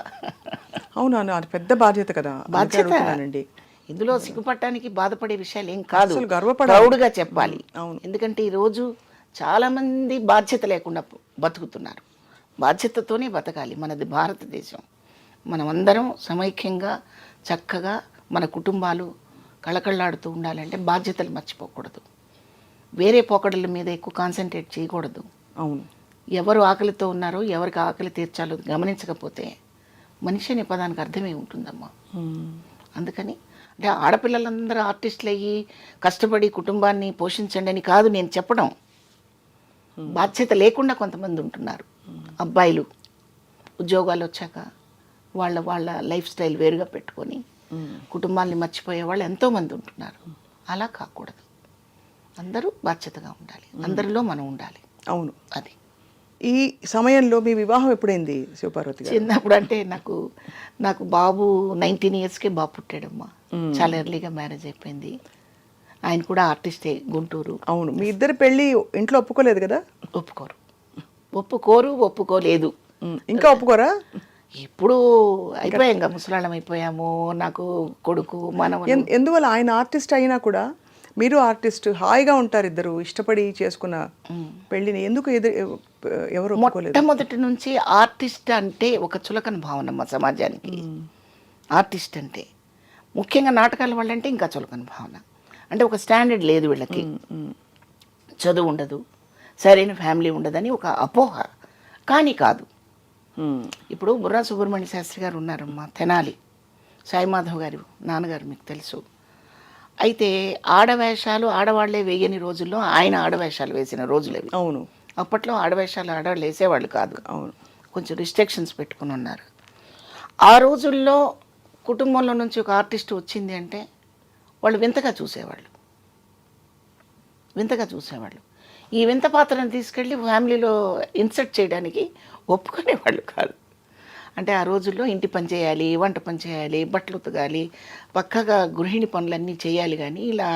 అవునా, అది పెద్ద బాధ్యత కదా. బాధ్యత. ఇందులో సిగ్గుపడటానికి బాధపడే విషయాలు ఏం కాదు, అసలు గర్వపడాలి. ప్రౌడ్గా చెప్పాలి. అవును. ఎందుకంటే ఈరోజు చాలామంది బాధ్యత లేకుండా బతుకుతున్నారు. బాధ్యతతోనే బతకాలి. మనది భారతదేశం. మనమందరం సమైక్యంగా చక్కగా మన కుటుంబాలు కళకళలాడుతూ ఉండాలంటే బాధ్యతలు మర్చిపోకూడదు. వేరే పోకడల మీద ఎక్కువ కాన్సన్ట్రేట్ చేయకూడదు. అవును. ఎవరు ఆకలితో ఉన్నారో ఎవరికి ఆకలి తీర్చాలో గమనించకపోతే మనిషి అనే పదానికి అర్థమే ఉంటుందమ్మా. అందుకని అంటే ఆడపిల్లలందరూ ఆర్టిస్టులు అయ్యి కష్టపడి కుటుంబాన్ని పోషించండి అని కాదు నేను చెప్పడం. బాధ్యత లేకుండా కొంతమంది ఉంటున్నారు. అబ్బాయిలు ఉద్యోగాలు వచ్చాక వాళ్ళ వాళ్ళ లైఫ్ స్టైల్ వేరుగా పెట్టుకొని కుటుంబాన్ని మర్చిపోయే వాళ్ళు ఎంతోమంది ఉంటున్నారు. అలా కాకూడదు. అందరూ బాధ్యతగా ఉండాలి. అందరిలో మనం ఉండాలి. అవును. అది ఈ సమయంలో మీ వివాహం ఎప్పుడైంది శివపార్వతి గారు? చిన్నప్పుడు అంటే నాకు బాబు 19 ఇయర్స్కే బాబు పుట్టాడమ్మా. చాలా ఎర్లీగా మ్యారేజ్ అయిపోయింది. ఆయన కూడా ఆర్టిస్టే, గుంటూరు. అవును. మీ ఇద్దరు పెళ్ళి ఇంట్లో ఒప్పుకోలేదు కదా? ఒప్పుకోలేదు. ఇంకా ఒప్పుకోరా? ఇప్పుడు అయిపోయాం కదా, ముసలాళ్ళం అయిపోయాము. నాకు కొడుకు మనవడు. ఎందువల్ల ఆయన ఆర్టిస్ట్ అయినా కూడా మీరు ఆర్టిస్ట్, హాయిగా ఉంటారు ఇద్దరు, ఇష్టపడి చేసుకున్న పెళ్ళిని ఎందుకు ఎవరు ఒప్పుకోలేదు? మొట్టమొదటి నుంచి ఆర్టిస్ట్ అంటే ఒక చులకన భావన మా సమాజానికి. ఆర్టిస్ట్ అంటే ముఖ్యంగా నాటకాల వాళ్ళంటే ఇంకా చులకన భావన. అంటే ఒక స్టాండర్డ్ లేదు వీళ్ళకి, చదువు ఉండదు, సరైన ఫ్యామిలీ ఉండదని ఒక అపోహ. కానీ కాదు. ఇప్పుడు బుర్రా సుబ్రహ్మణ్య శాస్త్రి గారు ఉన్నారమ్మా, తెనాలి సాయిమాధవ్ గారు నాన్నగారు, మీకు తెలుసు. అయితే ఆడవేషాలు ఆడవాళ్లే వేయని రోజుల్లో ఆయన ఆడవేషాలు వేసిన రోజులవి. అవును. అప్పట్లో ఆడవేషాలు ఆడవాళ్ళు వేసేవాళ్ళు కాదు. అవును. కొంచెం రిస్ట్రిక్షన్స్ పెట్టుకుని ఉన్నారు. ఆ రోజుల్లో కుటుంబంలో నుంచి ఒక ఆర్టిస్ట్ వచ్చింది అంటే వాళ్ళు వింతగా చూసేవాళ్ళు. ఈ వింత పాత్రను తీసుకెళ్ళి ఫ్యామిలీలో ఇన్సర్ట్ చేయడానికి ఒప్పుకునేవాళ్ళు కాదు. అంటే ఆ రోజుల్లో ఇంటి పని చేయాలి, వంట పని చేయాలి, బట్టలు ఉతకాలి, పక్కగా గృహిణి పనులన్నీ చేయాలి. కానీ ఇలా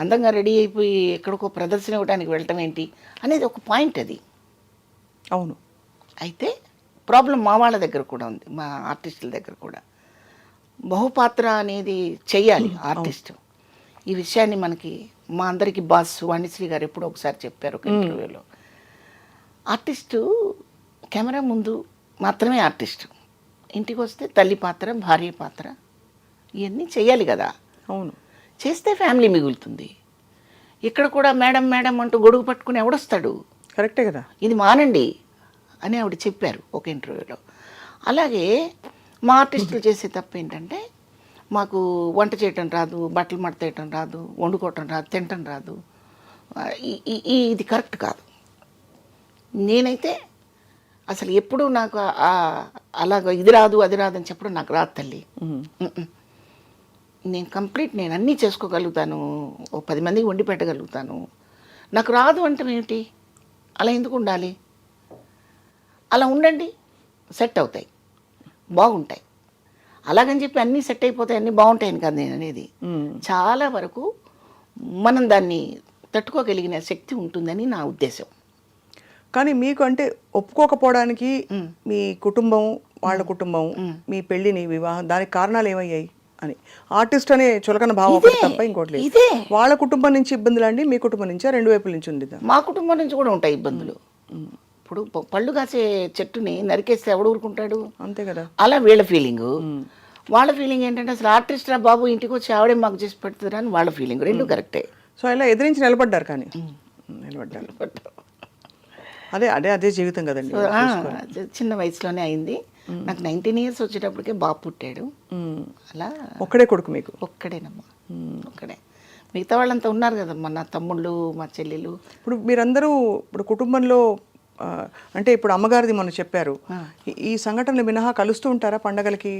అందంగా రెడీ అయిపోయి ఎక్కడికో ప్రదర్శన ఇవ్వడానికి వెళ్ళటం ఏంటి అనేది ఒక పాయింట్ అది. అవును. అయితే ప్రాబ్లం మా వాళ్ళ దగ్గర కూడా ఉంది, మా ఆర్టిస్టుల దగ్గర కూడా. బహుపాత్ర అనేది చెయ్యాలి ఆర్టిస్ట్. ఈ విషయాన్ని మనకి మా అందరికీ బాస్ వాణిశ్రీ గారు ఎప్పుడో ఒకసారి చెప్పారు ఒక ఇంటర్వ్యూలో. ఆర్టిస్టు కెమెరా ముందు మాత్రమే ఆర్టిస్టు, ఇంటికి వస్తే తల్లి పాత్ర, భార్య పాత్ర, ఇవన్నీ చెయ్యాలి కదా. అవును. చేస్తే ఫ్యామిలీ మిగులుతుంది. ఇక్కడ కూడా మేడం మేడం అంటూ గొడుగు పట్టుకుని ఎవడొస్తాడు? కరెక్టే కదా. ఇది మానండి అని ఆవిడ చెప్పారు ఒక ఇంటర్వ్యూలో. అలాగే మా ఆర్టిస్టులు చేసే తప్పు ఏంటంటే మాకు వంట చేయటం రాదు, బట్టలు మడతేయటం రాదు, వండుకోవటం రాదు, తినటం రాదు. ఇది కరెక్ట్ కాదు. నేనైతే అసలు ఎప్పుడు నాకు అలాగ ఇది రాదు అది రాదు అని చెప్పడం నాకు రాదు తల్లి. నేను అన్నీ చేసుకోగలుగుతాను, ఓ 10 మందికి వండి పెట్టగలుగుతాను. నాకు రాదు అంటే ఏమిటి? అలా ఎందుకు ఉండాలి? అలా ఉండండి, సెట్ అవుతాయి, బాగుంటాయి. అలాగని చెప్పి అన్నీ సెట్ అయిపోతాయి, అన్నీ బాగుంటాయని కాదు నేను అనేది. చాలా వరకు మనం దాన్ని తట్టుకోగలిగిన శక్తి ఉంటుందని నా ఉద్దేశం. కానీ మీకు అంటే ఒప్పుకోకపోవడానికి మీ కుటుంబం, వాళ్ళ కుటుంబం, మీ పెళ్ళిని, వివాహం, దానికి కారణాలు ఏమయ్యాయి అని? ఆర్టిస్ట్ అనే చులకన భావం ఒకటి తప్ప ఇంకోటి లేదు. వాళ్ళ కుటుంబం నుంచి ఇబ్బందులు అండి, మీ కుటుంబం నుంచి, రెండు వైపుల నుంచి ఉంది? మా కుటుంబం నుంచి కూడా ఉంటాయి ఇబ్బందులు. ఇప్పుడు పళ్ళు కాసే చెట్టుని నరికేస్తే ఎవడు ఊరుకుంటాడు? అంతే కదా. అలా వీళ్ళ ఫీలింగు. వాళ్ళ ఫీలింగ్ ఏంటంటే అసలు ఆర్టిస్ట్ రా బాబు, ఇంటికి వచ్చి ఆవిడే మాకు చేసి పెడుతుందా అని వాళ్ళ ఫీలింగ్. రెండు కరెక్టే. సో ఇలా ఎదిరించి నిలబడ్డారు. కానీ నిలబడ్డారు. అదే జీవితం కదండి. చిన్న వయసులోనే అయింది. నాకు 19 ఇయర్స్ వచ్చేటప్పటికే బాబు పుట్టాడు. అలా ఒక్కడే కొడుకు మీకు? ఒక్కడేనమ్మా, ఒక్కడే. మిగతా వాళ్ళంతా ఉన్నారు కదమ్మా, నా తమ్ముళ్ళు, మా చెల్లెలు. ఇప్పుడు మీరందరూ ఇప్పుడు కుటుంబంలో అంటే ఇప్పుడు అమ్మగారిది మొన్న చెప్పారు, ఈ సంఘటనలు మినహా కలుస్తూ ఉంటారా పండగలకి?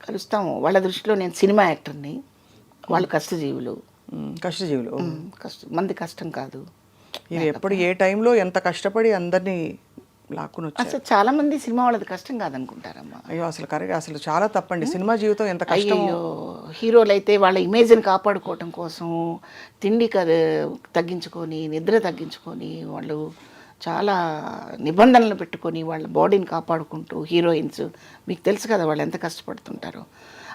కలుస్తాము. వాళ్ళ దృష్టిలో నేను సినిమా యాక్టర్ని, వాళ్ళు కష్టజీవులు. మంది కష్టం కాదు. ఎప్పుడు ఏ టైంలో ఎంత కష్టపడి అందరినీ లాక్కుని వచ్చారు. అసలు చాలా మంది సినిమా వాళ్ళది కష్టం కాదనుకుంటారమ్మా. అయ్యో అసలు కరెక్ట్, అసలు చాలా తప్పండి. సినిమా జీవితం ఎంత కష్టం. హీరోలు అయితే వాళ్ళ ఇమేజ్ని కాపాడుకోవటం కోసం తిండి తగ్గించుకొని, నిద్ర తగ్గించుకొని, వాళ్ళు చాలా నిబంధనలు పెట్టుకొని వాళ్ళ బాడీని కాపాడుకుంటూ, హీరోయిన్స్ మీకు తెలుసు కదా వాళ్ళు ఎంత కష్టపడుతుంటారో.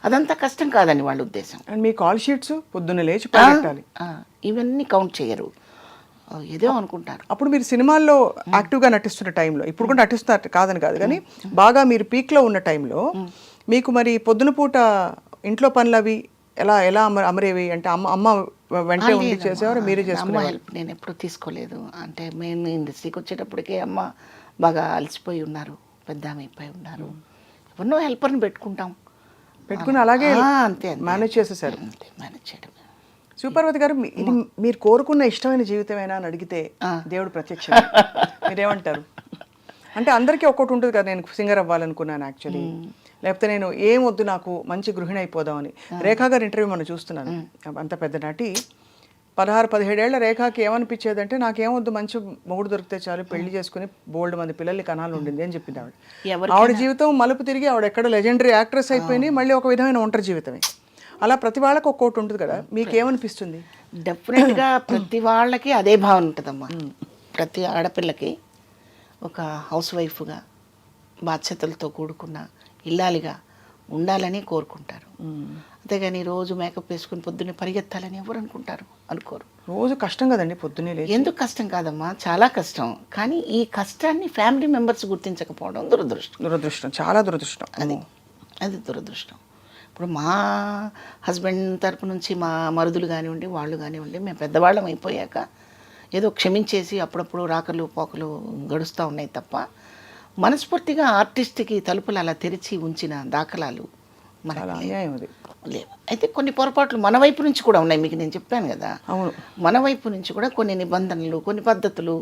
అదంతా కష్టం కాదని వాళ్ళ ఉద్దేశం. అండ్ మీ కాల్ షీట్స్ పొద్దున్న లేచి పరిగెట్టాలి. ఇవన్నీ కౌంట్ చేయరు, ఏదో అనుకుంటారు. అప్పుడు మీరు సినిమాల్లో యాక్టివ్గా నటిస్తున్న టైంలో, ఇప్పుడు కూడా నటిస్తున్నారు కాదని కాదు కానీ బాగా మీరు పీక్లో ఉన్న టైంలో మీకు మరి పొద్దున పూట ఇంట్లో పనులు అవి ఎలా ఎలా అమరేవి అంటే అమ్మ వెంటనే ఉండి చేసేవారు, మీరే అమ్మ చేసుకునేవారు? హెల్ప్ నేను ఎప్పుడు తీసుకోలేదు. అంటే మేము ఇండస్ట్రీకి వచ్చేటప్పటికే అమ్మ బాగా అలసిపోయి ఉన్నారు, పెద్ద ఆమె అయిపోయి ఉన్నారు. ఎవరినో హెల్పర్ని పెట్టుకుని అలాగే అంతే మేనేజ్ చేసేసారు. అంతే మేనేజ్ చేయడం. శివపార్వతి గారు, ఇది మీరు కోరుకున్న ఇష్టమైన జీవితమేనా అని అడిగితే దేవుడు ప్రత్యక్షం. మీరేమంటారు? అంటే అందరికీ ఒక్కటి ఉంటుంది కదా, నేను సింగర్ అవ్వాలనుకున్నాను యాక్చువల్లీ, లేకపోతే నేను ఏం వద్దు నాకు మంచి గృహిణి అయిపోదామని. రేఖా గారి ఇంటర్వ్యూ మనం చూస్తున్నాను, అంత పెద్ద నటి 16-17 ఏళ్ల రేఖాకి ఏమనిపించేదంటే నాకేమొద్దు, మంచి మొగుడు దొరికితే చాలు, పెళ్లి చేసుకుని బోల్డ్ మంది పిల్లల్ని కనాలు ఉండింది అని చెప్పింది ఆవిడ. ఆవిడ జీవితం మలుపు తిరిగి ఆవిడ ఎక్కడ లెజెండరీ యాక్ట్రెస్ అయిపోయింది, మళ్ళీ ఒక విధమైన ఒంటరి జీవితమే. అలా ప్రతి వాళ్ళకి ఒక్కోటి ఉంటుంది కదా, మీకేమనిపిస్తుంది? డెఫినెట్గా ప్రతి వాళ్ళకి అదే భావన ఉంటుందమ్మా. ప్రతి ఆడపిల్లకి ఒక హౌస్ వైఫ్గా బాధ్యతలతో కూడుకున్న ఇల్లాలిగా ఉండాలని కోరుకుంటారు. అంతేగాని రోజు మేకప్ వేసుకుని పొద్దున్నే పరిగెత్తాలని ఎవరు అనుకోరు. రోజు కష్టం కదండి పొద్దున్నే లేచి. ఎందుకు కష్టం కాదమ్మా, చాలా కష్టం. కానీ ఈ కష్టాన్ని ఫ్యామిలీ మెంబర్స్ గుర్తించకపోవడం దురదృష్టం, చాలా దురదృష్టం. అది దురదృష్టం. ఇప్పుడు మా హస్బెండ్ తరపు నుంచి మా మరుదులు కానివ్వండి, వాళ్ళు కానివ్వండి, మేము పెద్దవాళ్ళం అయిపోయాక ఏదో క్షమించేసి అప్పుడప్పుడు రాకలు పోకలు గడుస్తూ ఉన్నాయి తప్ప మనస్ఫూర్తిగా ఆర్టిస్ట్కి తలుపులు అలా తెరిచి ఉంచిన దాఖలాలు లేవు. అయితే కొన్ని పొరపాట్లు మన వైపు నుంచి కూడా ఉన్నాయి, మీకు నేను చెప్పాను కదా. అవును, మన వైపు నుంచి కూడా కొన్ని నిబంధనలు, కొన్ని పద్ధతులు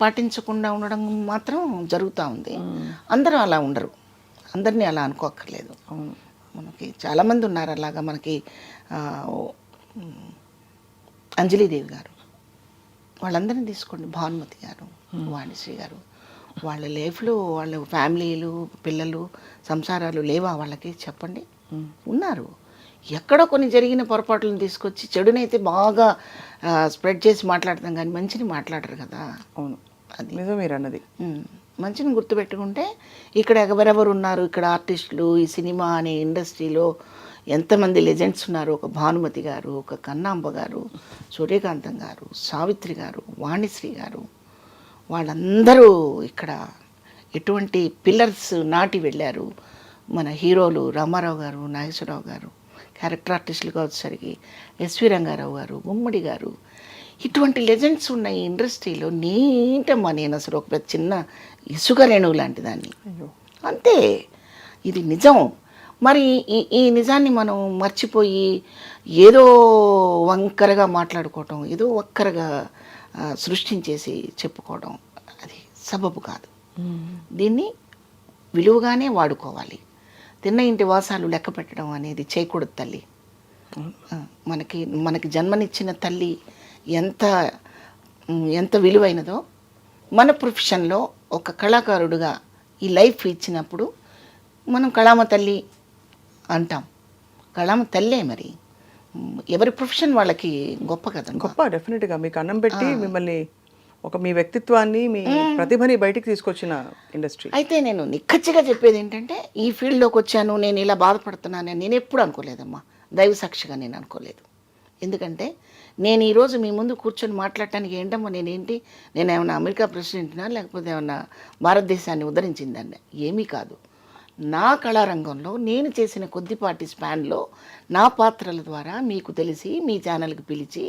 పాటించకుండా ఉండడం మాత్రం జరుగుతూ ఉంది. అందరూ అలా ఉండరు, అందరినీ అలా అనుకోక్కర్లేదు. మనకి చాలామంది ఉన్నారు అలాగా. మనకి అంజలీదేవి గారు, వాళ్ళందరినీ తీసుకోండి, భానుమతి గారు, వాణిశ్రీ గారు, వాళ్ళ లైఫ్లో వాళ్ళ ఫ్యామిలీలు, పిల్లలు, సంసారాలు లేవా వాళ్ళకి? చెప్పండి. ఉన్నారు. ఎక్కడో కొన్ని జరిగిన పొరపాట్లను తీసుకొచ్చి చెడునైతే బాగా స్ప్రెడ్ చేసి మాట్లాడతాం కానీ మంచిని మాట్లాడరు కదా. అవును, అది నిజం మీరు అన్నది. మంచిని గుర్తుపెట్టుకుంటే ఇక్కడ ఎవరెవరు ఉన్నారు, ఇక్కడ ఆర్టిస్టులు, ఈ సినిమా అనే ఇండస్ట్రీలో ఎంతమంది లెజెండ్స్ ఉన్నారు. ఒక భానుమతి గారు, ఒక కన్నాంబ గారు, సూర్యకాంతం గారు, సావిత్రి గారు, వాణిశ్రీ గారు, వాళ్ళందరూ ఇక్కడ ఎటువంటి పిల్లర్స్ నాటి వెళ్ళారు. మన హీరోలు రామారావు గారు, నాగేశ్వరరావు గారు, క్యారెక్టర్ ఆర్టిస్టులుగా వచ్చేసరికి ఎస్వి రంగారావు గారు, గుమ్మడి గారు, ఇటువంటి లెజెండ్స్ ఉన్న ఈ ఇండస్ట్రీలో నీటమ్మా నేను అసలు ఒక చిన్న ఇసుక రేణువు లాంటి దాన్ని. అంతే, ఇది నిజం. మరి ఈ నిజాన్ని మనం మర్చిపోయి ఏదో వంకరగా మాట్లాడుకోవటం, ఏదో ఒక్కరగా సృష్టించేసి చెప్పుకోవడం అది సబబు కాదు. దీన్ని విలువగానే వాడుకోవాలి. తిన్న ఇంటి వాసాలు లెక్క పెట్టడం అనేది చేయకూడదు తల్లి. మనకి జన్మనిచ్చిన తల్లి ఎంత విలువైనదో మన ప్రొఫెషన్లో ఒక కళాకారుడుగా ఈ లైఫ్ ఇచ్చినప్పుడు మనం కళామ తల్లి అంటాం. కళామ తల్లే. మరి ఎవరి ప్రొఫెషన్ వాళ్ళకి గొప్ప కదా. గొప్ప, డెఫినెట్గా మీకు అన్నం పెట్టి మిమ్మల్ని మీ వ్యక్తిత్వాన్ని, మీ ప్రతిభని బయటికి తీసుకొచ్చిన ఇండస్ట్రీ. అయితే నేను నిక్కచ్చిగా చెప్పేది ఏంటంటే, ఈ ఫీల్డ్లోకి వచ్చాను, నేను ఇలా బాధపడుతున్నానని నేను ఎప్పుడు అనుకోలేదమ్మా. దైవ సాక్షిగా నేను అనుకోలేదు. ఎందుకంటే నేను ఈరోజు మీ ముందు కూర్చొని మాట్లాడటానికి ఏంటమ్మా, నేను ఏమన్నా అమెరికా ప్రెసిడెంట్నా, లేకపోతే ఏమన్నా భారతదేశాన్ని ఉద్ధరించిందండి? ఏమీ కాదు. నా కళారంగంలో నేను చేసిన కొద్దిపాటి స్పాన్లో నా పాత్రల ద్వారా మీకు తెలిసి మీ ఛానల్కి పిలిచి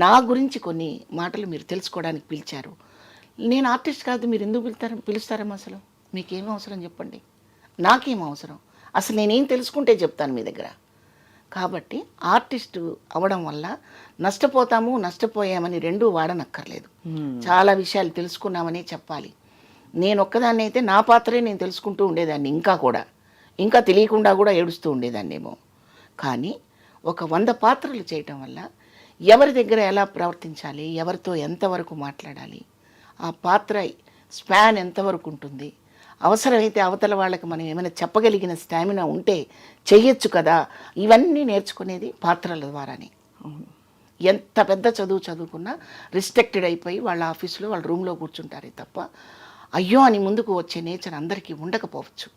నా గురించి కొన్ని మాటలు మీరు తెలుసుకోవడానికి పిలిచారు. నేను ఆర్టిస్ట్ కాదు, మీరు ఎందుకు పిలుస్తారమ్మా? అసలు మీకేం అవసరం చెప్పండి, నాకేం అవసరం? అసలు నేనేం తెలుసుకుంటే చెప్తాను మీ దగ్గర. కాబట్టి ఆర్టిస్టు అవ్వడం వల్ల నష్టపోయామని రెండూ వాడనక్కర్లేదు. చాలా విషయాలు తెలుసుకున్నామని చెప్పాలి. నేను ఒక్కదాన్ని అయితే నా పాత్రే నేను తెలుసుకుంటూ ఉండేదాన్ని, ఇంకా తెలియకుండా కూడా ఏడుస్తూ ఉండేదాన్నేమో. కానీ ఒక 100 పాత్రలు చేయటం వల్ల ఎవరి దగ్గర ఎలా ప్రవర్తించాలి, ఎవరితో ఎంతవరకు మాట్లాడాలి, ఆ పాత్ర స్పాన్ ఎంతవరకు ఉంటుంది, అవసరమైతే అవతల వాళ్ళకి మనం ఏమైనా చెప్పగలిగిన స్టామినా ఉంటే చెయ్యొచ్చు కదా, ఇవన్నీ నేర్చుకునేది పాత్రల ద్వారానే. ఎంత పెద్ద చదువుకున్నా రిస్ట్రిక్టెడ్ అయిపోయి వాళ్ళ ఆఫీసులో వాళ్ళ రూమ్లో కూర్చుంటారే తప్ప అయ్యో అని ముందుకు వచ్చే నేచర్ అందరికీ ఉండకపోవచ్చు.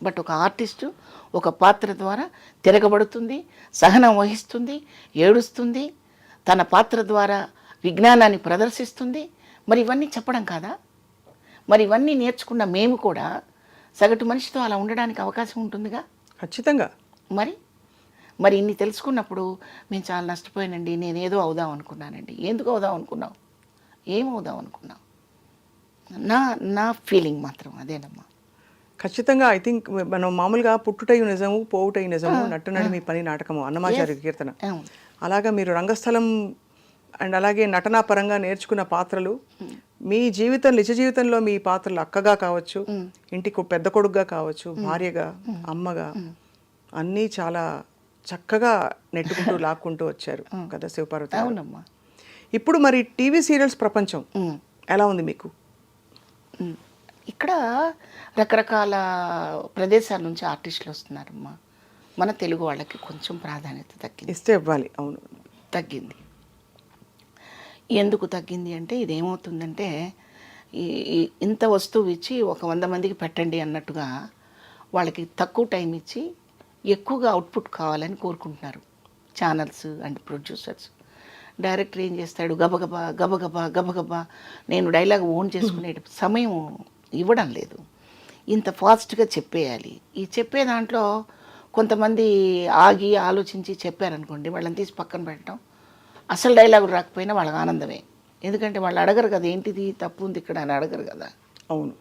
బట్ ఒక ఆర్టిస్టు ఒక పాత్ర ద్వారా తిరగబడుతుంది, సహనం వహిస్తుంది, ఏడుస్తుంది, తన పాత్ర ద్వారా విజ్ఞానాన్ని ప్రదర్శిస్తుంది. మరి ఇవన్నీ చెప్పడం కాదా? మరి ఇవన్నీ నేర్చుకున్న మేము కూడా సగటు మనిషితో అలా ఉండడానికి అవకాశం ఉంటుందిగా. ఖచ్చితంగా. మరి ఇన్ని తెలుసుకున్నప్పుడు మేము చాలా నష్టపోయానండి, నేనేదో అవుదాం అనుకున్నానండి. ఎందుకు అవుదాం అనుకున్నావు? ఏమవుదాం అనుకున్నావు? నా ఫీలింగ్ మాత్రం అదేనమ్మా. ఖచ్చితంగా. ఐ థింక్ మనం మామూలుగా పుట్టుటయు నిజము, పోవుటయు నిజము, నట్టునడి మీ పని నాటకము అన్నమాచార్య కీర్తన. అలాగా మీరు రంగస్థలం అండ్ అలాగే నటనా పరంగా నేర్చుకున్న పాత్రలు మీ నిజ జీవితంలో మీ పాత్రలు అక్కగా కావచ్చు, ఇంటికి పెద్ద కొడుకుగా కావచ్చు, భార్యగా, అమ్మగా అన్నీ చాలా చక్కగా నెట్టుకుంటూ లాక్కుంటూ వచ్చారు కదా శివపార్వతి. అవునమ్మా. ఇప్పుడు మరి టీవీ సీరియల్స్ ప్రపంచం ఎలా ఉంది మీకు? ఇక్కడ రకరకాల ప్రదేశాల నుంచి ఆర్టిస్టులు వస్తున్నారమ్మా. మన తెలుగు వాళ్ళకి కొంచెం ప్రాధాన్యత తగ్గింది. ఇస్తే ఇవ్వాలి. అవును, తగ్గింది. ఎందుకు తగ్గింది అంటే ఇదేమవుతుందంటే ఇంత వస్తువు ఇచ్చి ఒక 100 మందికి పెట్టండి అన్నట్టుగా వాళ్ళకి తక్కువ టైం ఇచ్చి ఎక్కువగా అవుట్పుట్ కావాలని కోరుకుంటున్నారు ఛానల్స్ అండ్ ప్రొడ్యూసర్స్. డైరెక్టర్ ఏం చేస్తాడు, గబగబా గబగబా గబగబా నేను డైలాగ్ ఓన్ చేసుకునే సమయం ఇవ్వడం లేదు. ఇంత ఫాస్ట్గా చెప్పేయాలి. ఈ చెప్పే దాంట్లో కొంతమంది ఆగి ఆలోచించి చెప్పారనుకోండి, వాళ్ళని తీసి పక్కన పెట్టడం, అసలు డైలాగు రాకపోయినా వాళ్ళకి ఆనందమే. ఎందుకంటే వాళ్ళు అడగరు కదా, ఏంటిది తప్పు ఉంది ఇక్కడ అని అడగరు కదా. అవును,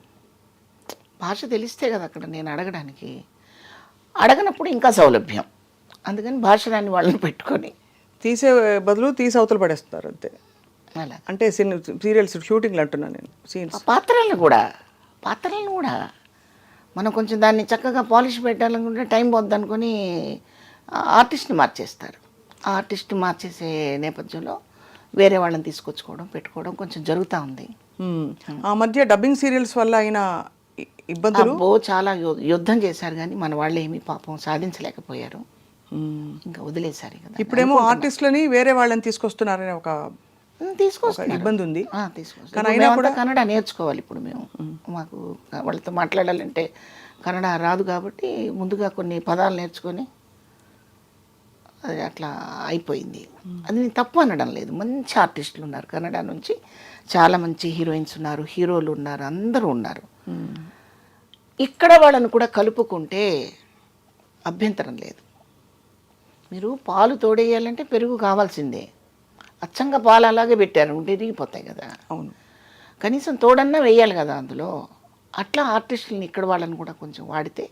భాష తెలిస్తే కదా అక్కడ నేను అడగడానికి. అడగనప్పుడు ఇంకా సౌలభ్యం. అందుకని భాషరాన్ని వాళ్ళని పెట్టుకొని తీసే బదులు తీసి అవతల పడేస్తారు అంతే. అలా అంటే సీరియల్స్ షూటింగ్లు అంటున్నాను నేను. సీన్స్ పాత్రలను కూడా మనం కొంచెం దాన్ని చక్కగా పాలిష్ పెట్టాలనుకుంటే టైం పోద్ది అనుకొని ఆర్టిస్ట్ని మార్చేస్తారు. ఆ ఆర్టిస్ట్ మార్చేసే నేపథ్యంలో వేరే వాళ్ళని తీసుకొచ్చుకోవడం పెట్టుకోవడం కొంచెం జరుగుతూ ఉంది. ఆ మధ్య డబ్బింగ్ సీరియల్స్ వల్ల అయిన ఇబ్బందులు చాలా యుద్ధం చేశారు, కానీ మన వాళ్ళు ఏమీ పాపం సాధించలేకపోయారు, ఇంకా వదిలేశారు కదా. ఇప్పుడేమో ఆర్టిస్టులని వేరే వాళ్ళని తీసుకొస్తున్నారనే ఒక ఇబ్బంది ఉంది. తీసుకొస్తాం. కన్నడ నేర్చుకోవాలి ఇప్పుడు మేము. మాకు వాళ్ళతో మాట్లాడాలంటే కన్నడ రాదు కాబట్టి ముందుగా కొన్ని పదాలు నేర్చుకొని అది అట్లా అయిపోయింది. అది నేను తప్పు అనడం లేదు. మంచి ఆర్టిస్టులు ఉన్నారు కన్నడ నుంచి, చాలా మంచి హీరోయిన్స్ ఉన్నారు, హీరోలు ఉన్నారు, అందరూ ఉన్నారు. ఇక్కడ వాళ్ళని కూడా కలుపుకుంటే అభ్యంతరం లేదు. మీరు పాలు తోడేయాలంటే పెరుగు కావాల్సిందే. అచ్చంగా పాలు అలాగే పెట్టారు ఉంటే ఇరిగిపోతాయి కదా. అవును, కనీసం తోడన్నా వేయాలి కదా అందులో. అట్లా ఆర్టిస్టులని ఇక్కడ వాళ్ళని కూడా కొంచెం వాడితే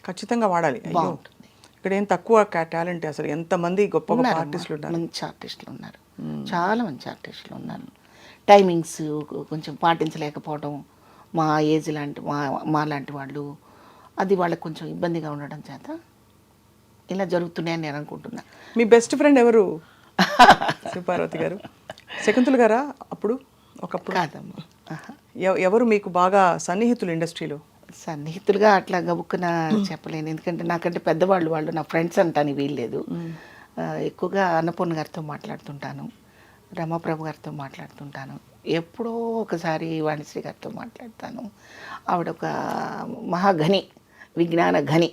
ఖచ్చితంగా వాడాలి. బాగుంటుంది. ఇక్కడ ఏం తక్కువ టాలెంట్, అసలు ఎంతమంది గొప్ప గొప్ప ఆర్టిస్టులు ఉన్నారు. మంచి ఆర్టిస్టులు ఉన్నారు, చాలా మంచి ఆర్టిస్టులు ఉన్నారు. టైమింగ్స్ కొంచెం పాటించలేకపోవడం, మా ఏజ్ లాంటి మా లాంటి వాళ్ళు, అది వాళ్ళకి కొంచెం ఇబ్బందిగా ఉండడం చేత ఇలా జరుగుతున్నాయని నేను అనుకుంటున్నా. మీ బెస్ట్ ఫ్రెండ్ ఎవరు శివపార్వతి గారు? శకుంతల గారా? అప్పుడు ఒకప్పుడు కాదమ్మా. ఎవరు మీకు బాగా సన్నిహితులు ఇండస్ట్రీలో? సన్నిహితులుగా అట్లా గబుక్కున చెప్పలేను, ఎందుకంటే నాకంటే పెద్దవాళ్ళు, వాళ్ళు నా ఫ్రెండ్స్ అంటాను వీల్లేదు. ఎక్కువగా అన్నపూర్ణ గారితో మాట్లాడుతుంటాను, రమాప్రభు గారితో మాట్లాడుతుంటాను, ఎప్పుడో ఒకసారి వాణిశ్రీ గారితో మాట్లాడతాను. ఆవిడ ఒక మహాఘని, విజ్ఞాన ఘని.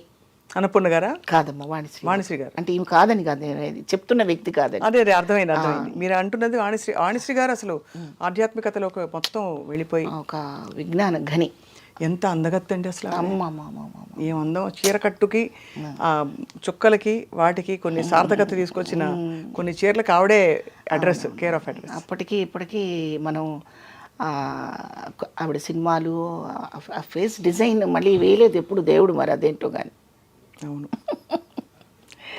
అన్నపూర్ణ గారా? కాదమ్మా, వాణిశ్రీ గారు. అంటే ఈమె కాదని కాదు, నేను చెప్తున్న వ్యక్తి కాదని. అదే అర్థమైంది. మీరు అంటున్నది వాణిశ్రీ గారు అసలు ఆధ్యాత్మికతలో మొత్తం వెళ్ళిపోయి ఒక విజ్ఞాన ఘని. ఎంత అందగత్తండి అసలు. అమ్మ ఏం అందం. చీరకట్టుకి చుక్కలకి వాటికి కొన్ని సార్థకత తీసుకొచ్చిన కొన్ని చీరలకు ఆవిడే అడ్రస్, కేర్ ఆఫ్ అడ్రస్. అప్పటికి ఇప్పటికీ మనం ఆవిడ సినిమాలు, ఆ ఫేస్ డిజైన్ మళ్ళీ వేయలేదు ఎప్పుడు దేవుడు, మరి అదేంటో కానీ. అవును,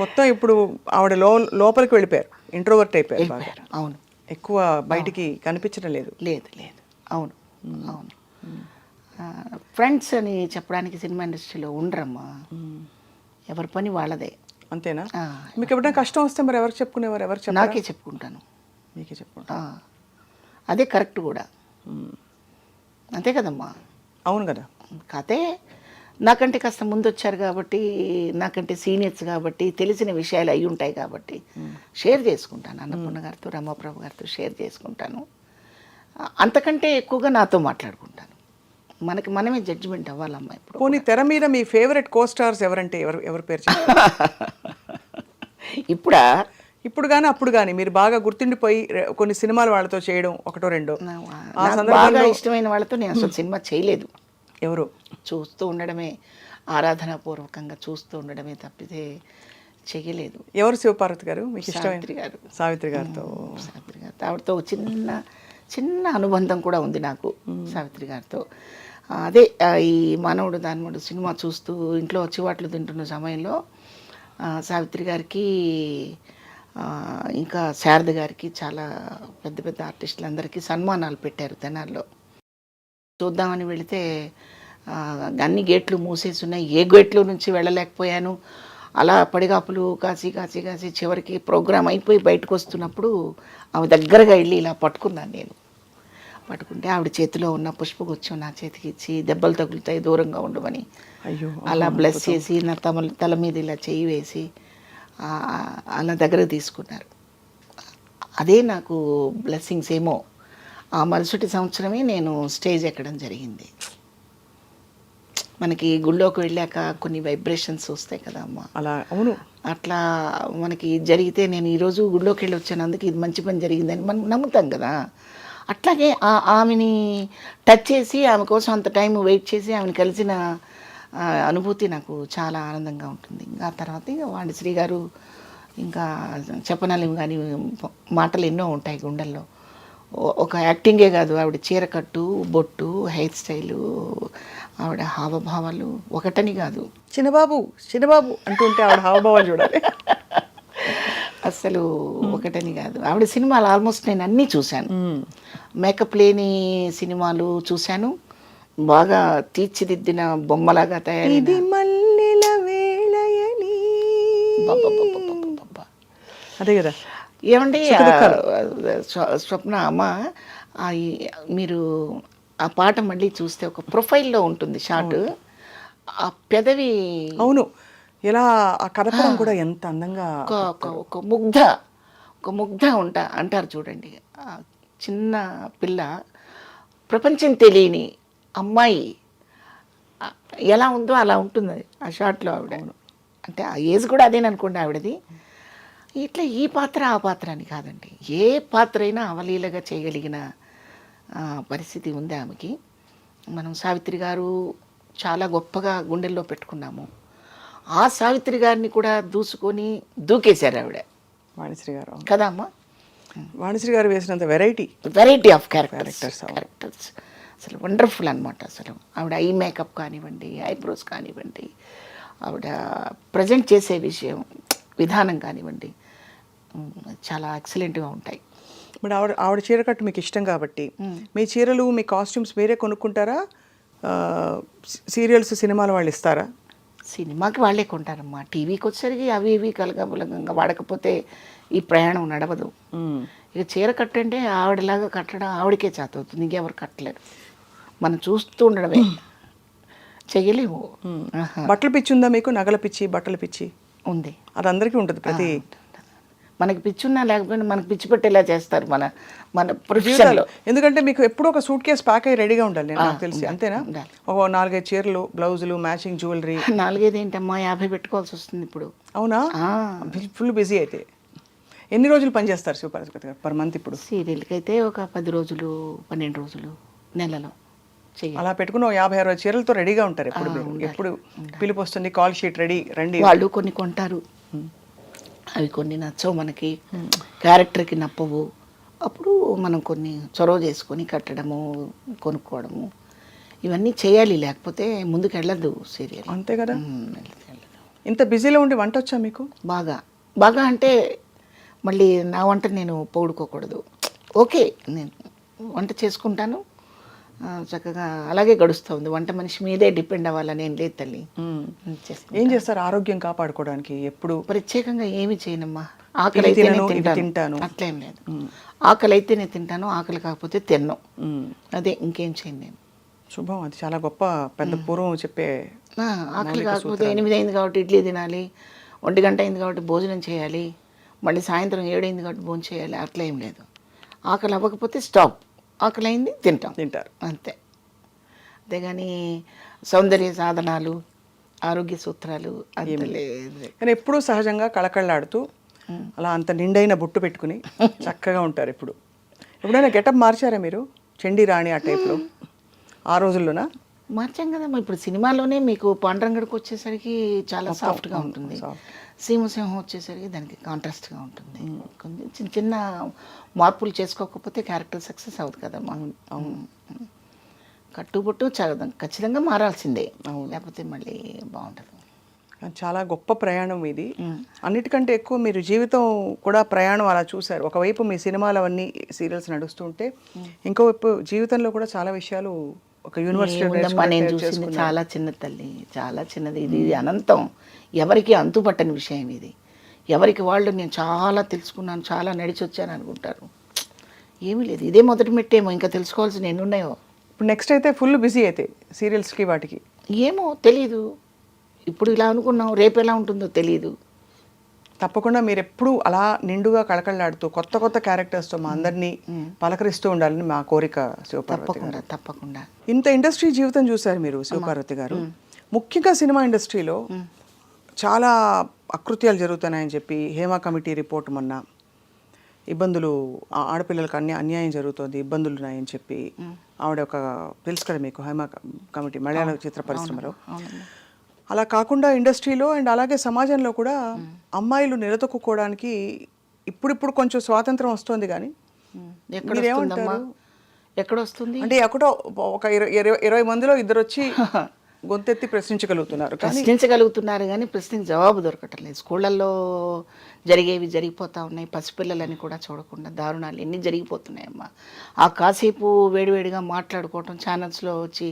మొత్తం ఇప్పుడు ఆవిడ లోపలికి వెళ్ళిపోయారు, ఇంట్రోవర్ట్ అయిపోయారు బాగా. అవును, ఎక్కువ బయటికి కనిపించడం లేదు. అవును. ఫ్రెండ్స్ అని చెప్పడానికి సినిమా ఇండస్ట్రీలో ఉండరమ్మా, ఎవరి పని వాళ్ళదే. అంతేనా? మీకు ఎప్పుడైనా కష్టం వస్తే మరి ఎవరికి చెప్పుకునేవారు? ఎవరు చెప్పారు? నాకే చెప్పుకుంటాను. మీకే చెప్పుకుంటా. అదే కరెక్ట్ కూడా. అంతే కదమ్మా. అవును కదా. కాతే నాకంటే కాస్త ముందు వచ్చారు కాబట్టి, నాకంటే సీనియర్స్ కాబట్టి తెలిసిన విషయాలు అయి ఉంటాయి కాబట్టి షేర్ చేసుకుంటాను. అన్నపూర్ణ గారితో, రమాప్రభు గారితో షేర్ చేసుకుంటాను. అంతకంటే ఎక్కువగా నాతో మాట్లాడుకుంటాను. మనకి మనమే జడ్జిమెంట్ అవ్వాలమ్మా ఇప్పుడు. పోనీ తెర మీద మీ ఫేవరెట్ కో స్టార్స్ ఎవరంటే ఎవరి పేరు చెప్తారు? ఇప్పుడా ఇప్పుడు కానీ అప్పుడు కానీ మీరు బాగా గుర్తుండిపోయి కొన్ని సినిమాలు వాళ్ళతో చేయడం ఒకటో రెండో ఆ నాకు బాగా సందర్భంలో ఇష్టమైన వాళ్ళతో నేను అసలు సినిమా చేయలేదు. ఎవరు? చూస్తూ ఉండడమే, ఆరాధనాపూర్వకంగా చూస్తూ ఉండడమే తప్పితే చెయ్యలేదు. ఎవరు శివపార్వతి గారు మీకు ఇష్టమైన? సావిత్రి గారు. సావిత్రి గారితో. సావిత్రి గారితో ఆవిడతో ఒక చిన్న అనుబంధం కూడా ఉంది నాకు సావిత్రి గారితో. అదే ఈ మానవుడు దానవుడు సినిమా చూస్తూ ఇంట్లో చివాట్లు తింటున్న సమయంలో సావిత్రి గారికి ఇంకా శారద గారికి చాలా పెద్ద పెద్ద ఆర్టిస్టులందరికీ సన్మానాలు పెట్టారు తెనాల్లో. చూద్దామని వెళితే అన్ని గేట్లు మూసేసి ఉన్నాయి. ఏ గేట్లు నుంచి వెళ్ళలేకపోయాను. అలా పడిగాపులు కాసి కాసి కాసి చివరికి ప్రోగ్రాం అయిపోయి బయటకు వస్తున్నప్పుడు ఆమె దగ్గరగా వెళ్ళి ఇలా పట్టుకున్నాను నేను. పట్టుకుంటే ఆవిడ చేతిలో ఉన్న పుష్పగుచ్చం నా చేతికి ఇచ్చి దెబ్బలు తగులుతాయి దూరంగా ఉండమని అయ్యో అలా బ్లెస్ చేసి నా తల మీద ఇలా చేయి వేసి అలా దగ్గర తీసుకున్నారు. అదే నాకు బ్లెస్సింగ్స్ ఏమో. ఆ మరుసటి సంవత్సరమే నేను స్టేజ్ ఎక్కడం జరిగింది. మనకి గుళ్ళోకి వెళ్ళాక కొన్ని వైబ్రేషన్స్ వస్తాయి కదా అమ్మ. అలా అవును. అట్లా మనకి జరిగితే నేను ఈరోజు గుళ్ళోకి వెళ్ళి వచ్చాను, అందుకే ఇది మంచి పని జరిగిందని మనం నమ్ముతాం కదా. అట్లాగే ఆమెని టచ్ చేసి ఆమె కోసం అంత టైం వెయిట్ చేసి ఆమెను కలిసిన అనుభూతి నాకు చాలా ఆనందంగా ఉంటుంది. ఇంకా తర్వాత ఇక వాణిశ్రీ గారు ఇంకా చెప్పనలేము కానీ మాటలు ఎన్నో ఉంటాయి గుండెల్లో. ఒక యాక్టింగే కాదు, ఆవిడ చీరకట్టు, బొట్టు, హెయిర్ స్టైలు, ఆవిడ హావభావాలు ఒకటని కాదు. చిన్నబాబు చిన్నబాబు అంటుంటే ఆవిడ హావభావాలు చూడాలి. అసలు ఒకటని కాదు. ఆవిడ సినిమాలు ఆల్మోస్ట్ నేను అన్నీ చూశాను. మేకప్ లేని సినిమాలు చూశాను, బాగా తీర్చిదిద్దిన బొమ్మలాగా తయారైన అదే కదా. ఏమండి స్వప్న అమ్మ, మీరు ఆ పాట మళ్ళీ చూస్తే ఒక ప్రొఫైల్లో ఉంటుంది షార్ట్. ఆ పెదవి అవును, ఎలా ఆ కథపడం కూడా ఎంత అందంగా ఒక ముగ్ధ అంటారు చూడండి. చిన్న పిల్ల, ప్రపంచం తెలియని అమ్మాయి ఎలా ఉందో అలా ఉంటుంది ఆ షార్ట్లో ఆవిడ. అంటే ఆ ఏజ్ కూడా అదేననుకోండి ఆవిడది. ఇట్లా ఈ పాత్ర ఆ పాత్ర అని కాదండి, ఏ పాత్ర అయినా అవలీలగా చేయగలిగిన పరిస్థితి ఉంది ఆమెకి. మనం సావిత్రి గారు చాలా గొప్పగా గుండెల్లో పెట్టుకున్నాము. ఆ సావిత్రి గారిని కూడా దూకేశారు ఆవిడ, వాణిశ్రీ గారు కదా అమ్మ. వాణిశ్రీ గారు వేసినంత వెరైటీ ఆఫ్ క్యారెక్టర్స్ అసలు వండర్ఫుల్ అనమాట. అసలు ఆవిడ ఐ మేకప్ కానివ్వండి, ఐబ్రోస్ కానివ్వండి, ఆవిడ ప్రజెంట్ చేసే విధానం కానివ్వండి, చాలా ఎక్సలెంట్గా ఉంటాయి. మరి ఆవిడ చీర కట్టు మీకు ఇష్టం కాబట్టి మీ చీరలు మీ కాస్ట్యూమ్స్ మీరే కొనుక్కుంటారా? సీరియల్స్ సినిమాలు వాళ్ళు ఇస్తారా? సినిమాకి వాళ్ళే కొంటారమ్మా. టీవీకి వచ్చేసరికి అవి ఇవి కలగబులగంగా వాడకపోతే ఈ ప్రయాణం నడవదు. ఇక చీర కట్టంటే ఆవిడలాగా కట్టడం ఆవిడకే చేత అవుతుంది, ఇంకెవరు కట్టలేరు. మనం చూస్తూ ఉండడమే, చెయ్యలేము. బట్టల పిచ్చి ఉందా మీకు? నగల పిచ్చి, బట్టల పిచ్చి ఉంది. అది అందరికీ ఉంటుంది. ప్రతి మనకి పిచ్చి ఉన్నా లేకపోయినా మనకి పిచ్చి పెట్టేలా చేస్తారు మన ప్రొఫెషన్లో. ఎందుకంటే మీకు ఎప్పుడూ ఒక సూట్ కేసు ప్యాక్ అయ్యి రెడీగా ఉండాలి నాకు తెలిసి, అంతేనా? ఒక 4-5 చీరలు, బ్లౌజులు, మ్యాచింగ్ జ్యువెలరీ. 4-5 ఏంటమ్మా, 50 పెట్టుకోవాల్సి వస్తుంది ఇప్పుడు. అవునా? ఫుల్ బిజీ అయితే. ఎన్ని రోజులు పనిచేస్తారు శివపార్వతి గారు పర్ మంత్ ఇప్పుడు? సీరియల్కి అయితే ఒక 10 రోజులు, 12 రోజులు, నెలలో అలా పెట్టుకుని 50-60 చీరలతో రెడీగా ఉంటారు ఎప్పుడు. ఎప్పుడు పిలుపు వస్తుంది, కాల్ షీట్ రెడీ రండి. వాళ్ళు కొన్ని కొంటారు, అవి కొన్ని నచ్చవు మనకి, క్యారెక్టర్కి నప్పవు. అప్పుడు మనం కొన్ని చొరవ చేసుకొని కట్టడము, కొనుక్కోవడము, ఇవన్నీ చేయాలి. లేకపోతే ముందుకు వెళ్ళదు సీరియల్. అంతే కదా. ఇంత బిజీలో ఉండి వంట వచ్చా మీకు? బాగా అంటే మళ్ళీ నా వంట నేను పొగుడుకోకూడదు. ఓకే, నేను వంట చేసుకుంటాను, చక్కగా అలాగే గడుస్తుంది. వంట మనిషి మీదే డిపెండ్ అవ్వాలని ఏం లేదు తల్లి. ఏం చేస్తారు ఆరోగ్యం కాపాడుకోవడానికి? ఎప్పుడు ప్రత్యేకంగా ఏమి చేయనమ్మా. ఆకలి అయితే తింటాను, అట్లేం లేదు. ఆకలి అయితే నేను తింటాను, ఆకలి కాకపోతే తిన్నాను, అదే, ఇంకేం చేయను నేను. శుభం, అది చాలా గొప్ప పెద్ద పూర్వం చెప్పే. ఆకలి కాకపోతే 8 అయింది కాబట్టి ఇడ్లీ తినాలి, 1 గంట అయింది కాబట్టి భోజనం చేయాలి, మళ్ళీ సాయంత్రం 7 అయింది కాబట్టి భోజనం చేయాలి, అట్లా ఏం లేదు. ఆకలి అవ్వకపోతే స్టాప్, ఆకలి అయింది తింటారు అంతే. అంతేగాని సౌందర్య సాధనాలు, ఆరోగ్య సూత్రాలు అంత లేదు. కానీ ఎప్పుడూ సహజంగా కళకళలాడుతూ అలా అంత నిండైన బొట్టు పెట్టుకుని చక్కగా ఉంటారు ఎప్పుడు. ఎప్పుడైనా గెటప్ మార్చారా మీరు? చండీ రాణి ఆ టైప్లో ఆ రోజుల్లోనా? మార్చాం కదమ్మా. ఇప్పుడు సినిమాలోనే మీకు పాండురంగడికి వచ్చేసరికి చాలా సాఫ్ట్గా ఉంటుంది, సీమసింహం వచ్చేసరికి దానికి కాంట్రాస్ట్గా ఉంటుంది. కొంచెం చిన్న చిన్న మార్పులు చేసుకోకపోతే క్యారెక్టర్ సక్సెస్ అవుతుంది కదమ్మా. అవును, కట్టుబొట్టు ఖచ్చితంగా మారాల్సిందే, లేకపోతే మళ్ళీ బాగుంటుంది. చాలా గొప్ప ప్రయాణం ఇది. అన్నిటికంటే ఎక్కువ మీరు జీవితం కూడా ప్రయాణం అలా చూశారు. ఒకవైపు మీ సినిమాలు అవన్నీ సీరియల్స్ నడుస్తుంటే ఇంకోవైపు జీవితంలో కూడా చాలా విషయాలు ఒక యూనివర్సిటీ నేను చూసింది చాలా చిన్న తల్లి, చాలా చిన్నది. ఇది అనంతం, ఎవరికి అంతుపట్టని విషయం ఇది. ఎవరికి వాళ్ళు నేను చాలా తెలుసుకున్నాను, చాలా నడిచి వచ్చాను అనుకుంటారు. ఏమీ లేదు, ఇదే మొదటి మెట్టేమో, ఇంకా తెలుసుకోవాల్సిన ఎన్ని ఉన్నాయో. ఇప్పుడు నెక్స్ట్ అయితే ఫుల్ బిజీ అయితే సీరియల్స్కి వాటికి ఏమో తెలీదు. ఇప్పుడు ఇలా అనుకున్నాం, రేపు ఎలా ఉంటుందో తెలీదు. తప్పకుండా మీరు ఎప్పుడు అలా నిండుగా కళకళలాడుతూ కొత్త కొత్త క్యారెక్టర్స్తో మా అందరినీ పలకరిస్తూ ఉండాలని మా కోరిక శివపార్వతి గారు. తప్పకుండా. ఇంత ఇండస్ట్రీ జీవితం చూశారు మీరు శివపార్వతి గారు. ముఖ్యంగా సినిమా ఇండస్ట్రీలో చాలా అకృత్యాలు జరుగుతున్నాయని చెప్పి హేమా కమిటీ రిపోర్ట్ మొన్న ఇబ్బందులు, ఆడపిల్లలకు అన్యాయం జరుగుతుంది, ఇబ్బందులు ఉన్నాయని చెప్పి ఆవిడ ఒక తెలుసు కదా మీకు, హేమా కమిటీ మలయాళ చిత్ర పరిశ్రమలో. అలా కాకుండా ఇండస్ట్రీలో అండ్ అలాగే సమాజంలో కూడా అమ్మాయిలు నిలదొక్కుకోవడానికి ఇప్పుడిప్పుడు కొంచెం స్వాతంత్రం వస్తుంది. కానీ మీరేమంటారు? ఎక్కడ వస్తుంది అంటే ఎక్కడో ఒక 20 మందిలో ఇద్దరు వచ్చి గొంతెత్తి ప్రశ్నించగలుగుతున్నారు కానీ ప్రశ్నకి జవాబు దొరకటం లేదు. స్కూళ్ళల్లో జరిగేవి జరిగిపోతూ ఉన్నాయి. పసిపిల్లలని కూడా చూడకుండా దారుణాలు ఎన్ని జరిగిపోతున్నాయమ్మా. ఆ కాసేపు వేడివేడిగా మాట్లాడుకోవటం, ఛానల్స్లో వచ్చి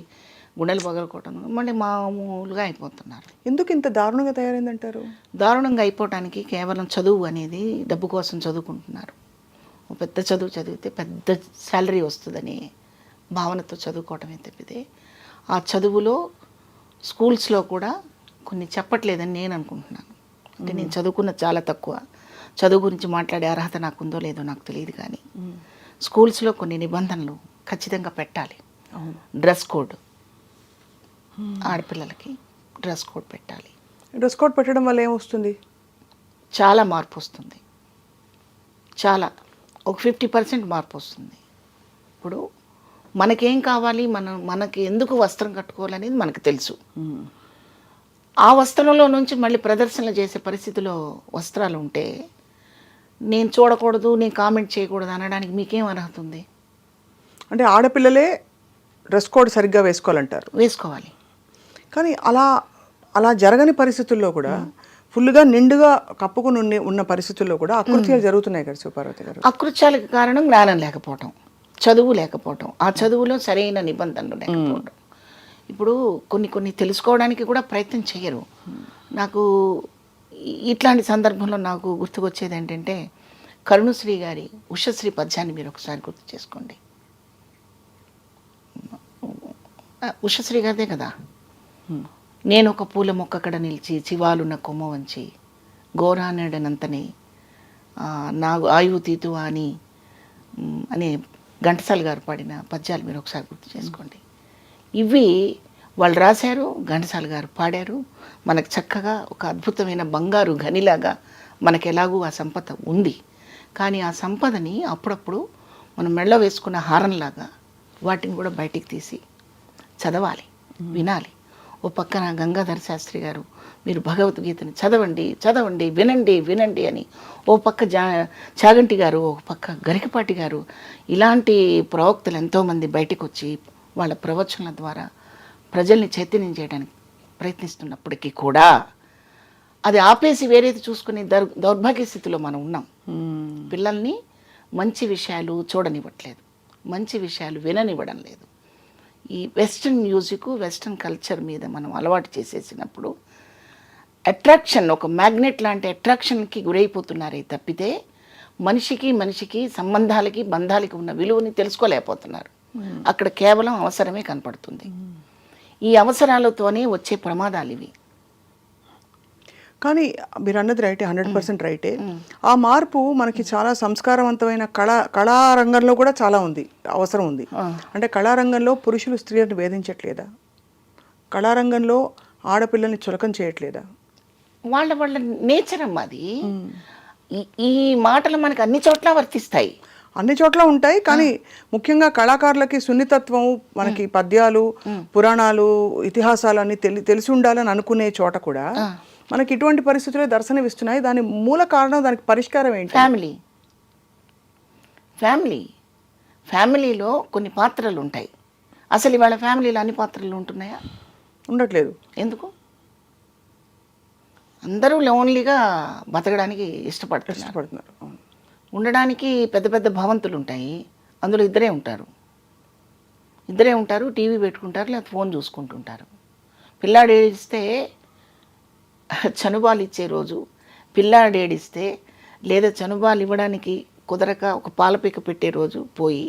గుండెలు పగలుకోవటం, మళ్ళీ మామూలుగా అయిపోతున్నారు. ఎందుకు ఇంత దారుణంగా తయారైందంటారు? దారుణంగా అయిపోవటానికి కేవలం చదువు అనేది డబ్బు కోసం చదువుకుంటున్నారు. పెద్ద చదువు చదివితే పెద్ద శాలరీ వస్తుందని భావనతో చదువుకోవటమే తప్పితే ఆ చదువులో స్కూల్స్లో కూడా కొన్ని చెప్పట్లేదని నేను అనుకుంటున్నాను. అంటే నేను చదువుకున్న చాలా తక్కువ, చదువు గురించి మాట్లాడే అర్హత నాకుందో లేదో నాకు తెలియదు. కానీ స్కూల్స్లో కొన్ని నిబంధనలు ఖచ్చితంగా పెట్టాలి. డ్రెస్ కోడ్, ఆడపిల్లలకి డ్రెస్ కోడ్ పెట్టాలి. డ్రెస్ కోడ్ పెట్టడం వల్ల ఏమొస్తుంది? చాలా మార్పు వస్తుంది. చాలా ఒక 50% మార్పు వస్తుంది. ఇప్పుడు మనకేం కావాలి, మనకి ఎందుకు వస్త్రం కట్టుకోవాలనేది మనకు తెలుసు. ఆ వస్త్రంలో నుంచి మళ్ళీ ప్రదర్శనలు చేసే పరిస్థితిలో వస్త్రాలు ఉంటే నేను చూడకూడదు, నేను కామెంట్ చేయకూడదు అనడానికి మీకేం అర్హత ఉంది? అంటే ఆడపిల్లలే డ్రెస్ కోడ్ సరిగ్గా వేసుకోవాలంటారు. వేసుకోవాలి. కానీ అలా జరగని పరిస్థితుల్లో కూడా ఫుల్గా నిండుగా కప్పుకుని ఉన్న పరిస్థితుల్లో కూడా అకృత్యాలు జరుగుతున్నాయి కదా శివపార్వతి గారు. అకృత్యాలకు కారణం జ్ఞానం లేకపోవటం, చదువు లేకపోవటం, ఆ చదువులో సరైన నిబంధనలు లేకపోవటం. ఇప్పుడు కొన్ని తెలుసుకోవడానికి కూడా ప్రయత్నం చేయరు. నాకు ఇట్లాంటి సందర్భంలో నాకు గుర్తుకొచ్చేది ఏంటంటే కరుణశ్రీ గారి ఉషశ్రీ పద్యాన్ని మీరు ఒకసారి గుర్తు చేసుకోండి. ఉషశ్రీ గారిదే కదా. నేను ఒక పూల మొక్కకడ నిలిచి చివాలున్న కొమ్మ వంచి గోరానడనంతని నా ఆయువు తీతు అని ఘంటసాల గారు పాడిన పద్యాలు మీరు ఒకసారి గుర్తు చేసుకోండి. ఇవి వాళ్ళు రాశారు, ఘంటసాల గారు పాడారు. మనకు చక్కగా ఒక అద్భుతమైన బంగారు గనిలాగా మనకు ఎలాగూ ఆ సంపద ఉంది. కానీ ఆ సంపదని అప్పుడప్పుడు మనం మెళ్ళ వేసుకున్న హారంలాగా వాటిని కూడా బయటికి తీసి చదవాలి, వినాలి. ఓ పక్కన గంగాధర శాస్త్రి గారు మీరు భగవద్గీతని చదవండి వినండి అని, ఓ పక్క చాగంటి గారు, ఓ పక్క గరికపాటి గారు, ఇలాంటి ప్రవక్తలు ఎంతోమంది బయటకు వచ్చి వాళ్ళ ప్రవచనాల ద్వారా ప్రజల్ని చైతన్యం చేయడానికి ప్రయత్నిస్తున్నప్పటికీ కూడా అది ఆపేసి వేరేది చూసుకునే దౌర్భాగ్య స్థితిలో మనం ఉన్నాం. పిల్లల్ని మంచి విషయాలు చూడనివ్వట్లేదు, మంచి విషయాలు విననివ్వడం లేదు. ఈ వెస్ట్రన్ మ్యూజిక్, వెస్ట్రన్ కల్చర్ మీద మనం అలవాటు చేసేసినప్పుడు అట్రాక్షన్, ఒక మ్యాగ్నెట్ లాంటి అట్రాక్షన్కి గురైపోతున్నారే తప్పితే మనిషికి సంబంధాలకి బంధాలకి ఉన్న విలువని తెలుసుకోలేకపోతున్నారు. అక్కడ కేవలం అవసరమే కనపడుతుంది. ఈ అవసరాలతోనే వచ్చే ప్రమాదాలు ఇవి. కానీ మీరు అన్నది రైటే, 100% రైటే. ఆ మార్పు మనకి చాలా సంస్కారవంతమైన కళారంగంలో కూడా చాలా ఉంది, అవసరం ఉంది. అంటే కళారంగంలో పురుషులు స్త్రీలను వేధించట్లేదా? కళారంగంలో ఆడపిల్లల్ని చులకం చేయట్లేదా? వాళ్ళ వాళ్ళ నేచర్ అమ్మా అది. ఈ మాటలు మనకు అన్ని చోట్ల వర్తిస్తాయి. అన్ని చోట్ల ఉంటాయి, కానీ ముఖ్యంగా కళాకారులకి సున్నితత్వం, మనకి పద్యాలు, పురాణాలు, ఇతిహాసాలు అన్ని తెలిసి ఉండాలని అనుకునే చోట కూడా మనకి ఇటువంటి పరిస్థితులే దర్శనమిస్తున్నాయి. దాని మూల కారణం, దానికి పరిష్కారం ఏంటి? ఫ్యామిలీలో కొన్ని పాత్రలు ఉంటాయి. అసలు ఇవాళ ఫ్యామిలీలో అన్ని పాత్రలు ఉంటున్నాయా? ఉండట్లేదు. ఎందుకు? అందరూ లోన్లీగా బతకడానికి ఇష్టపడుతున్నారు. ఉండడానికి పెద్ద పెద్ద భవంతులు ఉంటాయి, అందులో ఇద్దరే ఉంటారు, టీవీ పెట్టుకుంటారు, లేదా ఫోన్ చూసుకుంటుంటారు. పిల్లాడు ఏడిస్తే చనుబాలు ఇచ్చే రోజు, పిల్లాడు ఏడిస్తే లేదా చనుబాలు ఇవ్వడానికి కుదరక ఒక పాలపీక పెట్టే రోజు పోయి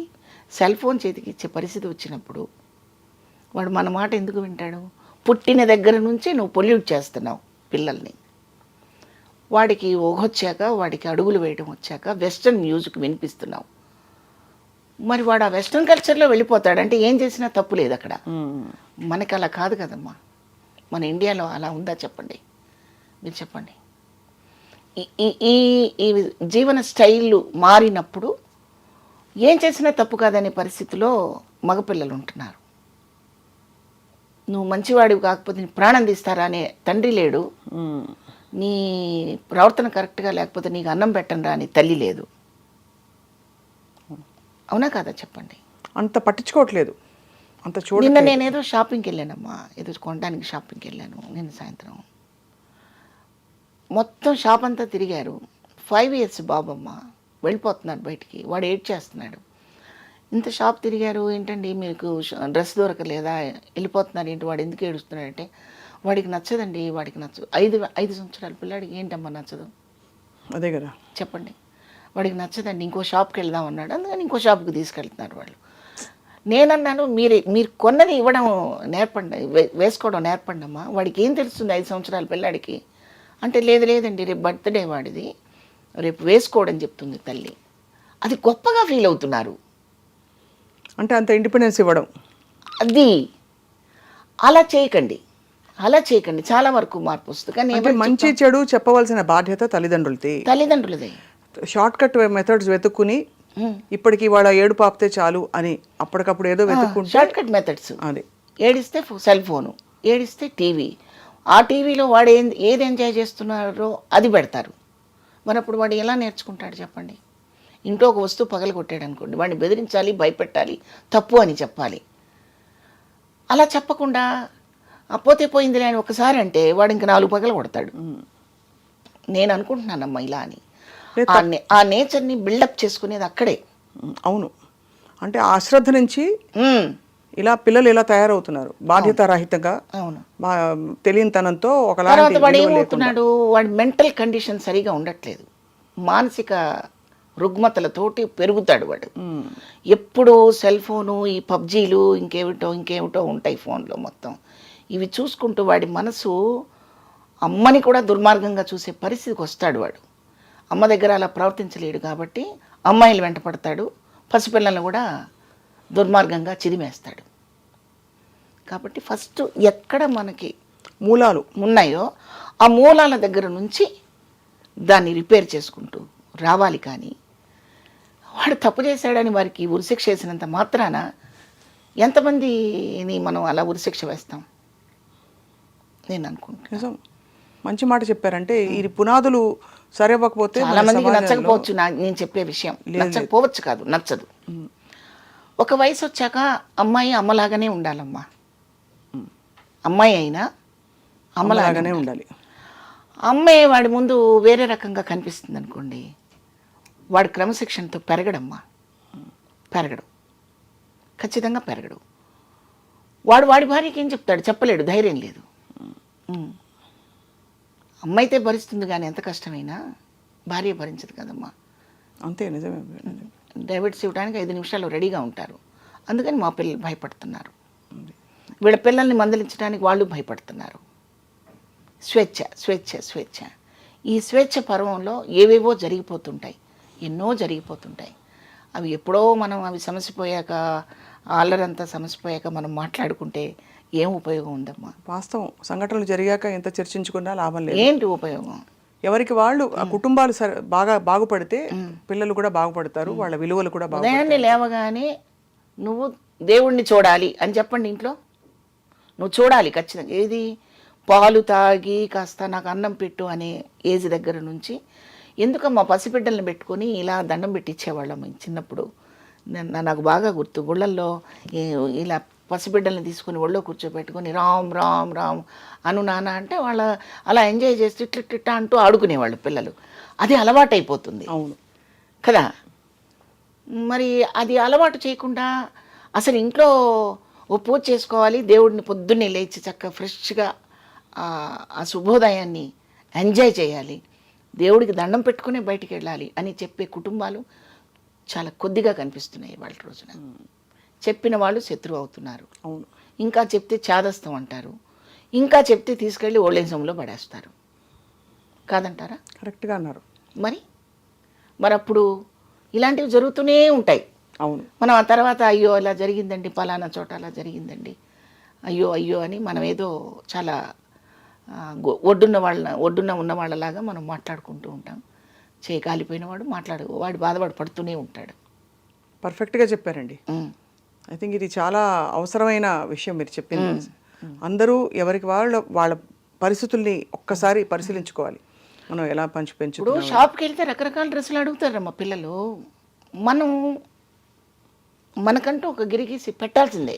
సెల్ ఫోన్ చేతికి ఇచ్చే పరిస్థితి వచ్చినప్పుడు వాడు మన మాట ఎందుకు వింటాడు? పుట్టిన దగ్గర నుంచి నువ్వు పొల్యూట్ చేస్తున్నావు పిల్లల్ని. వాడికి ఊహొచ్చాక, వాడికి అడుగులు వేయడం వచ్చాక వెస్ట్రన్ మ్యూజిక్ వినిపిస్తున్నావు. మరి వాడు ఆ వెస్ట్రన్ కల్చర్లో వెళ్ళిపోతాడంటే ఏం చేసినా తప్పు లేదు అక్కడ. మనకి అలా కాదు కదమ్మా. మన ఇండియాలో అలా ఉందా చెప్పండి, మీరు చెప్పండి. ఈ జీవన స్టైళ్ళు మారినప్పుడు ఏం చేసినా తప్పు కాదనే పరిస్థితిలో మగపిల్లలు ఉంటున్నారు. నువ్వు మంచివాడివి కాకపోతే నీ ప్రాణం తీస్తారా అనే తండ్రి లేడు, నీ ప్రవర్తన కరెక్ట్గా లేకపోతే నీకు అన్నం పెట్టండి అని తల్లి లేదు. అవునా కాదా చెప్పండి? అంత పట్టించుకోవట్లేదు, అంత నిన్న నేనేదో షాపింగ్కి వెళ్ళానమ్మా, ఏదో కొనడానికి షాపింగ్కి వెళ్ళాను నిన్న సాయంత్రం. మొత్తం షాప్ అంతా తిరిగారు. 5 years బాబమ్మ వెళ్ళిపోతున్నారు బయటికి. వాడు ఏడ్ చేస్తున్నాడు. ఇంత షాప్ తిరిగారు ఏంటండి, మీకు డ్రెస్ దొరకలేదా, వెళ్ళిపోతున్నారు ఏంటి, వాడు ఎందుకు ఏడుస్తున్నాడంటే వాడికి నచ్చదండి, వాడికి నచ్చదు. 5 సంవత్సరాల పిల్లాడికి ఏంటమ్మా నచ్చదు? అదే కదా చెప్పండి. వాడికి నచ్చదండి, ఇంకో షాప్కి వెళ్దాం అన్నాడు, అందుకని ఇంకో షాప్కి తీసుకెళ్తున్నారు వాళ్ళు. నేనన్నాను, మీరు కొన్నది ఇవ్వడం నేర్పండి, వేసుకోవడం నేర్పండి అమ్మా. వాడికి ఏం తెలుస్తుంది 5 సంవత్సరాల పిల్లాడికి అంటే? లేదండి, రేపు బర్త్డే వాడిది, రేపు వేసుకోవడం చెప్తుంది తల్లి. అది గొప్పగా ఫీల్ అవుతున్నారు. అంటే అంత ఇండిపెండెన్స్ ఇవ్వడం. అది అలా చేయకండి. చాలా వరకు మార్పు వస్తుంది. కానీ మంచి చెడు చెప్పవలసిన బాధ్యత తల్లిదండ్రులదే. షార్ట్ కట్ మెథడ్స్ వెతుక్కుని ఇప్పటికి వాళ్ళ ఏడు పాపితే చాలు అని అప్పటికప్పుడు ఏదో వెతుక్కుంటే, షార్ట్ కట్ మెథడ్స్. అది ఏడిస్తే సెల్ ఫోను, ఏడిస్తే టీవీ, ఆ టీవీలో వాడు ఏది ఎంజాయ్ చేస్తున్నారో అది పెడతారు. మరి అప్పుడు వాడు ఎలా నేర్చుకుంటాడు చెప్పండి? ఇంట్లో ఒక వస్తువు పగలగొట్టాడు అనుకోండి, వాడిని బెదిరించాలి, భయపెట్టాలి, తప్పు అని చెప్పాలి. అలా చెప్పకుండా పోతే పోయిందిలే అని ఒకసారి అంటే వాడు ఇంక 4 పగలు కొడతాడు. నేను అనుకుంటున్నానమ్మా ఇలా అని. ఆ నేచర్ని బిల్డప్ చేసుకునేది అక్కడే. అవును, అంటే ఆ అశ్రద్ధ నుంచి ఇలా పిల్లలు ఇలా తయారవుతున్నారు, బాధ్యత రహితంగా, తెలియనితనంతో. తర్వాత వాడు ఏమవుతున్నాడు, వాడి మెంటల్ కండిషన్ సరిగా ఉండట్లేదు, మానసిక రుగ్మతలతోటి పెరుగుతాడు వాడు. ఎప్పుడు సెల్ ఫోను, ఈ పబ్జీలు, ఇంకేమిటో ఉంటాయి ఫోన్లో మొత్తం. ఇవి చూసుకుంటూ వాడి మనసు అమ్మని కూడా దుర్మార్గంగా చూసే పరిస్థితికి వస్తాడు వాడు. అమ్మ దగ్గర అలా ప్రవర్తించలేడు కాబట్టి అమ్మాయిలు వెంట పడతాడు, పసిపిల్లలను కూడా దుర్మార్గంగా చిదిమేస్తాడు. కాబట్టి ఫస్ట్ ఎక్కడ మనకి మూలాలు ఉన్నాయో ఆ మూలాల దగ్గర నుంచి దాన్ని రిపేర్ చేసుకుంటూ రావాలి. కానీ వాడు తప్పు చేశాడని వారికి ఉరిశిక్ష వేసినంత మాత్రాన ఎంతమందిని మనం అలా ఉరిశిక్ష వేస్తాం? నేను అనుకుంటున్నాను. మంచి మాట చెప్పారంటే ఈ పునాదులు సరివ్వకపోతే చాలా మందికి నచ్చకపోవచ్చు నేను చెప్పే విషయం. నచ్చకపోవచ్చు కాదు, నచ్చదు. ఒక వయసు వచ్చాక అమ్మాయి అమ్మలాగానే ఉండాలమ్మా. అమ్మాయి అయినా అమ్మలాగానే ఉండాలి. అమ్మాయి వాడి ముందు వేరే రకంగా కనిపిస్తుంది అనుకోండి, వాడు క్రమశిక్షణతో పెరగడమ్మా, పెరగడు, ఖచ్చితంగా పెరగడు. వాడి భార్యకి ఏం చెప్తాడు? చెప్పలేడు, ధైర్యం లేదు. అమ్మాయితే భరిస్తుంది, కానీ ఎంత కష్టమైనా భార్య భరించదు కదమ్మా. అంతే, నిజమే. డైవర్స్ ఇవ్వడానికి 5 నిమిషాలు రెడీగా ఉంటారు. అందుకని మా పిల్లలు భయపడుతున్నారు, వీళ్ళ పిల్లల్ని మందలించడానికి వాళ్ళు భయపడుతున్నారు. స్వేచ్ఛ స్వేచ్ఛ స్వేచ్ఛ. ఈ స్వేచ్ఛ పర్వంలో ఏవేవో జరిగిపోతుంటాయి, ఎన్నో జరిగిపోతుంటాయి. అవి ఎప్పుడో మనం అవి సమసిపోయాక, అల్లరంతా సమసిపోయాక మనం మాట్లాడుకుంటే ఏం ఉపయోగం ఉందమ్మా? వాస్తవం, సంఘటనలు జరిగాక ఎంత చర్చించుకున్నా లాభం లేదు. ఏంటి ఉపయోగం? ఎవరికి వాళ్ళు ఆ కుటుంబాలు బాగా బాగుపడితే పిల్లలు కూడా బాగుపడతారు, వాళ్ళ విలువలు కూడా ఉదయాన్నే లేవగానే నువ్వు దేవుణ్ణి చూడాలి అని చెప్పండి ఇంట్లో. నువ్వు చూడాలి ఖచ్చితంగా. ఏది? పాలు తాగి కాస్త నాకు అన్నం పెట్టు అనే ఏజ్ దగ్గర నుంచి ఎందుకమ్మా పసిబిడ్డల్ని పెట్టుకొని ఇలా దండం పెట్టించేవాళ్ళం చిన్నప్పుడు. నాకు బాగా గుర్తు. గుళ్ళల్లో ఇలా పసిబిడ్డల్ని తీసుకుని ఒళ్ళో కూర్చోబెట్టుకొని రామ్ రామ్ రామ్ అను నాన్న అంటే వాళ్ళ అలా ఎంజాయ్ చేసి ఇట్లిట్ట అంటూ ఆడుకునేవాళ్ళు పిల్లలు. అది అలవాటైపోతుంది. అవును కదా. మరి అది అలవాటు చేయకుండా అసలు ఇంట్లో ఓ పూజ చేసుకోవాలి, దేవుడిని పొద్దున్నే లేచి చక్కగా ఫ్రెష్గా ఆ శుభోదయాన్ని ఎంజాయ్ చేయాలి, దేవుడికి దండం పెట్టుకునే బయటికి వెళ్ళాలి అని చెప్పే కుటుంబాలు చాలా కొద్దిగా కనిపిస్తున్నాయి వాళ్ళ రోజున. చెప్పిన వాళ్ళు శత్రువు అవుతున్నారు. అవును. ఇంకా చెప్తే చాదస్తం అంటారు, ఇంకా చెప్తే తీసుకెళ్ళి ఓల్డేజంలో పడేస్తారు. కాదంటారా? కరెక్ట్గా అన్నారు. మరి అప్పుడు ఇలాంటివి జరుగుతూనే ఉంటాయి. అవును. మనం ఆ తర్వాత అయ్యో ఇలా జరిగిందండి, పలానా చోట అలా జరిగిందండి, అయ్యో అయ్యో అని మనం ఏదో చాలా ఒడ్డున్న ఉన్న వాళ్ళలాగా మనం మాట్లాడుకుంటూ ఉంటాం. చేయి కాలిపోయిన వాడు వాడు బాధపడి పడుతూనే ఉంటాడు. పర్ఫెక్ట్గా చెప్పారండి. ఐ థింక్ ఇది చాలా అవసరమైన విషయం మీరు చెప్పింది. అందరూ ఎవరికి వాళ్ళ పరిస్థితుల్ని ఒక్కసారి పరిశీలించుకోవాలి. మనం ఎలా పెంచుతున్నాం. ఇప్పుడు షాప్కి వెళ్తే రకరకాల డ్రెస్సులు అడుగుతారమ్మా పిల్లలు. మనకంటూ ఒక గిరిగీసి పెట్టాల్సిందే.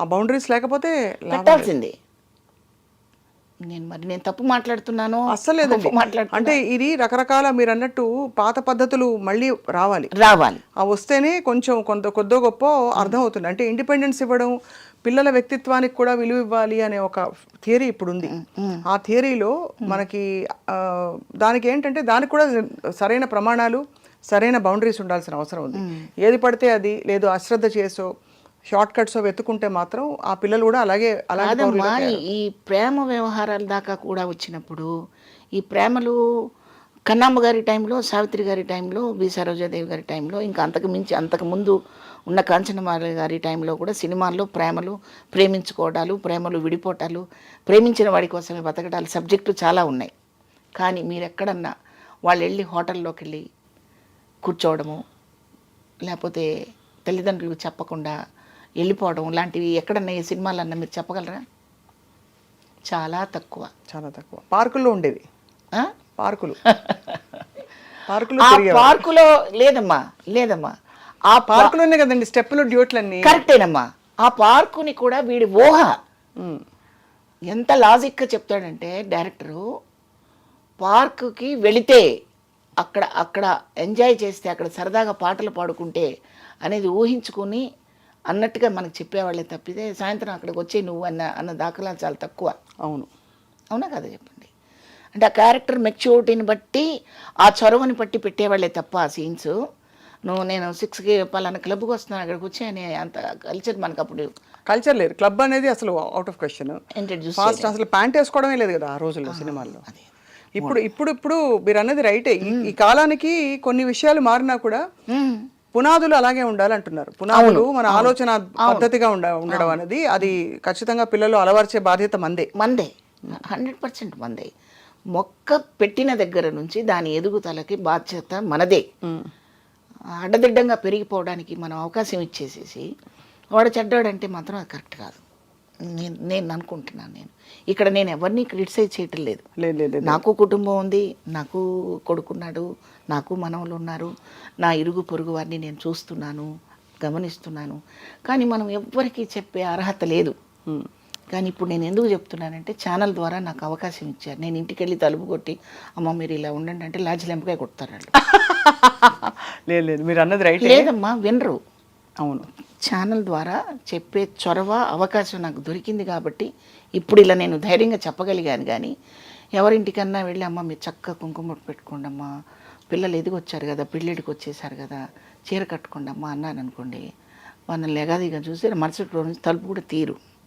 ఆ బౌండరీస్ లేకపోతే పెట్టాల్సిందే. నేను తప్పు మాట్లాడుతున్నాను అస్సలేదండి. అంటే ఇది రకరకాల మీరు అన్నట్టు పాత పద్ధతులు మళ్ళీ రావాలి. ఆ వస్తేనే కొంచెం కొద్దో గొప్ప అర్థం అవుతుంది. అంటే ఇండిపెండెన్స్ ఇవ్వడం, పిల్లల వ్యక్తిత్వానికి కూడా విలువ ఇవ్వాలి అనే ఒక థియరీ ఇప్పుడు ఉంది. ఆ థియరీలో మనకి దానికి ఏంటంటే దానికి కూడా సరైన ప్రమాణాలు, సరైన బౌండరీస్ ఉండాల్సిన అవసరం ఉంది. ఏది పడితే అది, లేదు అశ్రద్ధ చేసో షార్ట్ కట్స్ వెతుకుంటే మాత్రం ఆ పిల్లలు కూడా అలాగే. ఈ ప్రేమ వ్యవహారాల దాకా కూడా వచ్చినప్పుడు ఈ ప్రేమలు కన్నమ్మ గారి టైంలో, సావిత్రి గారి టైంలో, బి సరోజాదేవి గారి టైంలో, ఇంకా అంతకు ముందు ఉన్న కాంచనమాల గారి టైంలో కూడా సినిమాల్లో ప్రేమలు, ప్రేమించుకోవడాలు, ప్రేమలు విడిపోవటాలు, ప్రేమించిన వాడి కోసమే బతకడాలు సబ్జెక్టు చాలా ఉన్నాయి. కానీ మీరు ఎక్కడన్నా వాళ్ళు వెళ్ళి హోటల్లోకి వెళ్ళి కూర్చోవడము, లేకపోతే తల్లిదండ్రులకు చెప్పకుండా వెళ్ళిపోవడం లాంటివి ఎక్కడన్నా ఈ సినిమాలన్నా మీరు చెప్పగలరా? చాలా తక్కువ. పార్కుల్లో ఉండేవి. పార్కులో లేదమ్మా ఆ పార్కులోనే కదండి స్టెప్పులు, డ్యూట్లన్నీ. కరెక్టేనమ్మా. ఆ పార్కుని కూడా వీడి ఊహ ఎంత లాజిక్గా చెప్తాడంటే డైరెక్టరు, పార్కుకి వెళితే అక్కడ ఎంజాయ్ చేస్తే, అక్కడ సరదాగా పాటలు పాడుకుంటే అనేది ఊహించుకుని అన్నట్టుగా మనకు చెప్పేవాళ్ళే తప్పితే సాయంత్రం అక్కడికి వచ్చి నువ్వు అన్న దాఖలాలు చాలా తక్కువ. అవునా కదా చెప్పండి. అంటే ఆ క్యారెక్టర్ మెచ్యూరిటీని బట్టి, ఆ చొరవని బట్టి పెట్టేవాళ్ళే తప్ప ఆ సీన్స్. నేను 6కి పలానా క్లబ్కి వస్తున్నాను అక్కడికి వచ్చి అని అంత కల్చర్ మనకు అప్పుడు కల్చర్ లేదు. క్లబ్ అనేది అసలు అవుట్ ఆఫ్ క్వశ్చన్. అసలు ప్యాంట్ వేసుకోవడమే లేదు కదా ఆ రోజుల్లో సినిమాల్లో. ఇప్పుడు మీరు అన్నది రైటే. ఈ కాలానికి కొన్ని విషయాలు మారినా కూడా పునాదులు అలాగే ఉండాలంటున్నారు. పునాదులు మన ఆలోచన పద్ధతిగా ఉండడం అనేది అది ఖచ్చితంగా పిల్లలు అలవర్చే బాధ్యత మందే 100% మందే. మొక్క పెట్టిన దగ్గర నుంచి దాని ఎదుగుదలకి బాధ్యత మనదే. అడ్డదిడ్డంగా పెరిగిపోవడానికి మనం అవకాశం ఇచ్చేసేసి వాడు చెడ్డాడంటే మాత్రం అది కరెక్ట్ కాదు. నేను అనుకుంటున్నాను. ఇక్కడ నేను ఎవరిని క్రిటిసైజ్ చేయటం లేదు. నాకు కుటుంబం ఉంది, నాకు కొడుకున్నాడు, నాకు మనవలు ఉన్నారు, నా ఇరుగు పొరుగు వారిని నేను చూస్తున్నాను, గమనిస్తున్నాను. కానీ మనం ఎవ్వరికీ చెప్పే అర్హత లేదు. కానీ ఇప్పుడు నేను ఎందుకు చెప్తున్నానంటే ఛానల్ ద్వారా నాకు అవకాశం ఇచ్చారు. నేను ఇంటికి వెళ్ళి తలుపు కొట్టి అమ్మ మీరు ఇలా ఉండండి అంటే లాజిలెంపకాయ కొడతారు వాళ్ళు. లేదు మీరు అన్నది రైట్. లేదమ్మా వినరు. అవును. ఛానల్ ద్వారా చెప్పే చొరవ, అవకాశం నాకు దొరికింది కాబట్టి ఇప్పుడు ఇలా నేను ధైర్యంగా చెప్పగలిగాను. కానీ ఎవరింటికన్నా వెళ్ళి అమ్మ మీరు చక్కగా కుంకుమ పెట్టుకోండి అమ్మా, పిల్లలు ఎదిగొచ్చారు కదా, పెళ్ళిడికి వచ్చేసారు కదా, చీర కట్టుకోండి అమ్మా అన్నాను అనుకోండి, వాళ్ళని లెగాదిగా చూసి మరుసటి రోజు నుంచి తలుపు కూడా తీరు.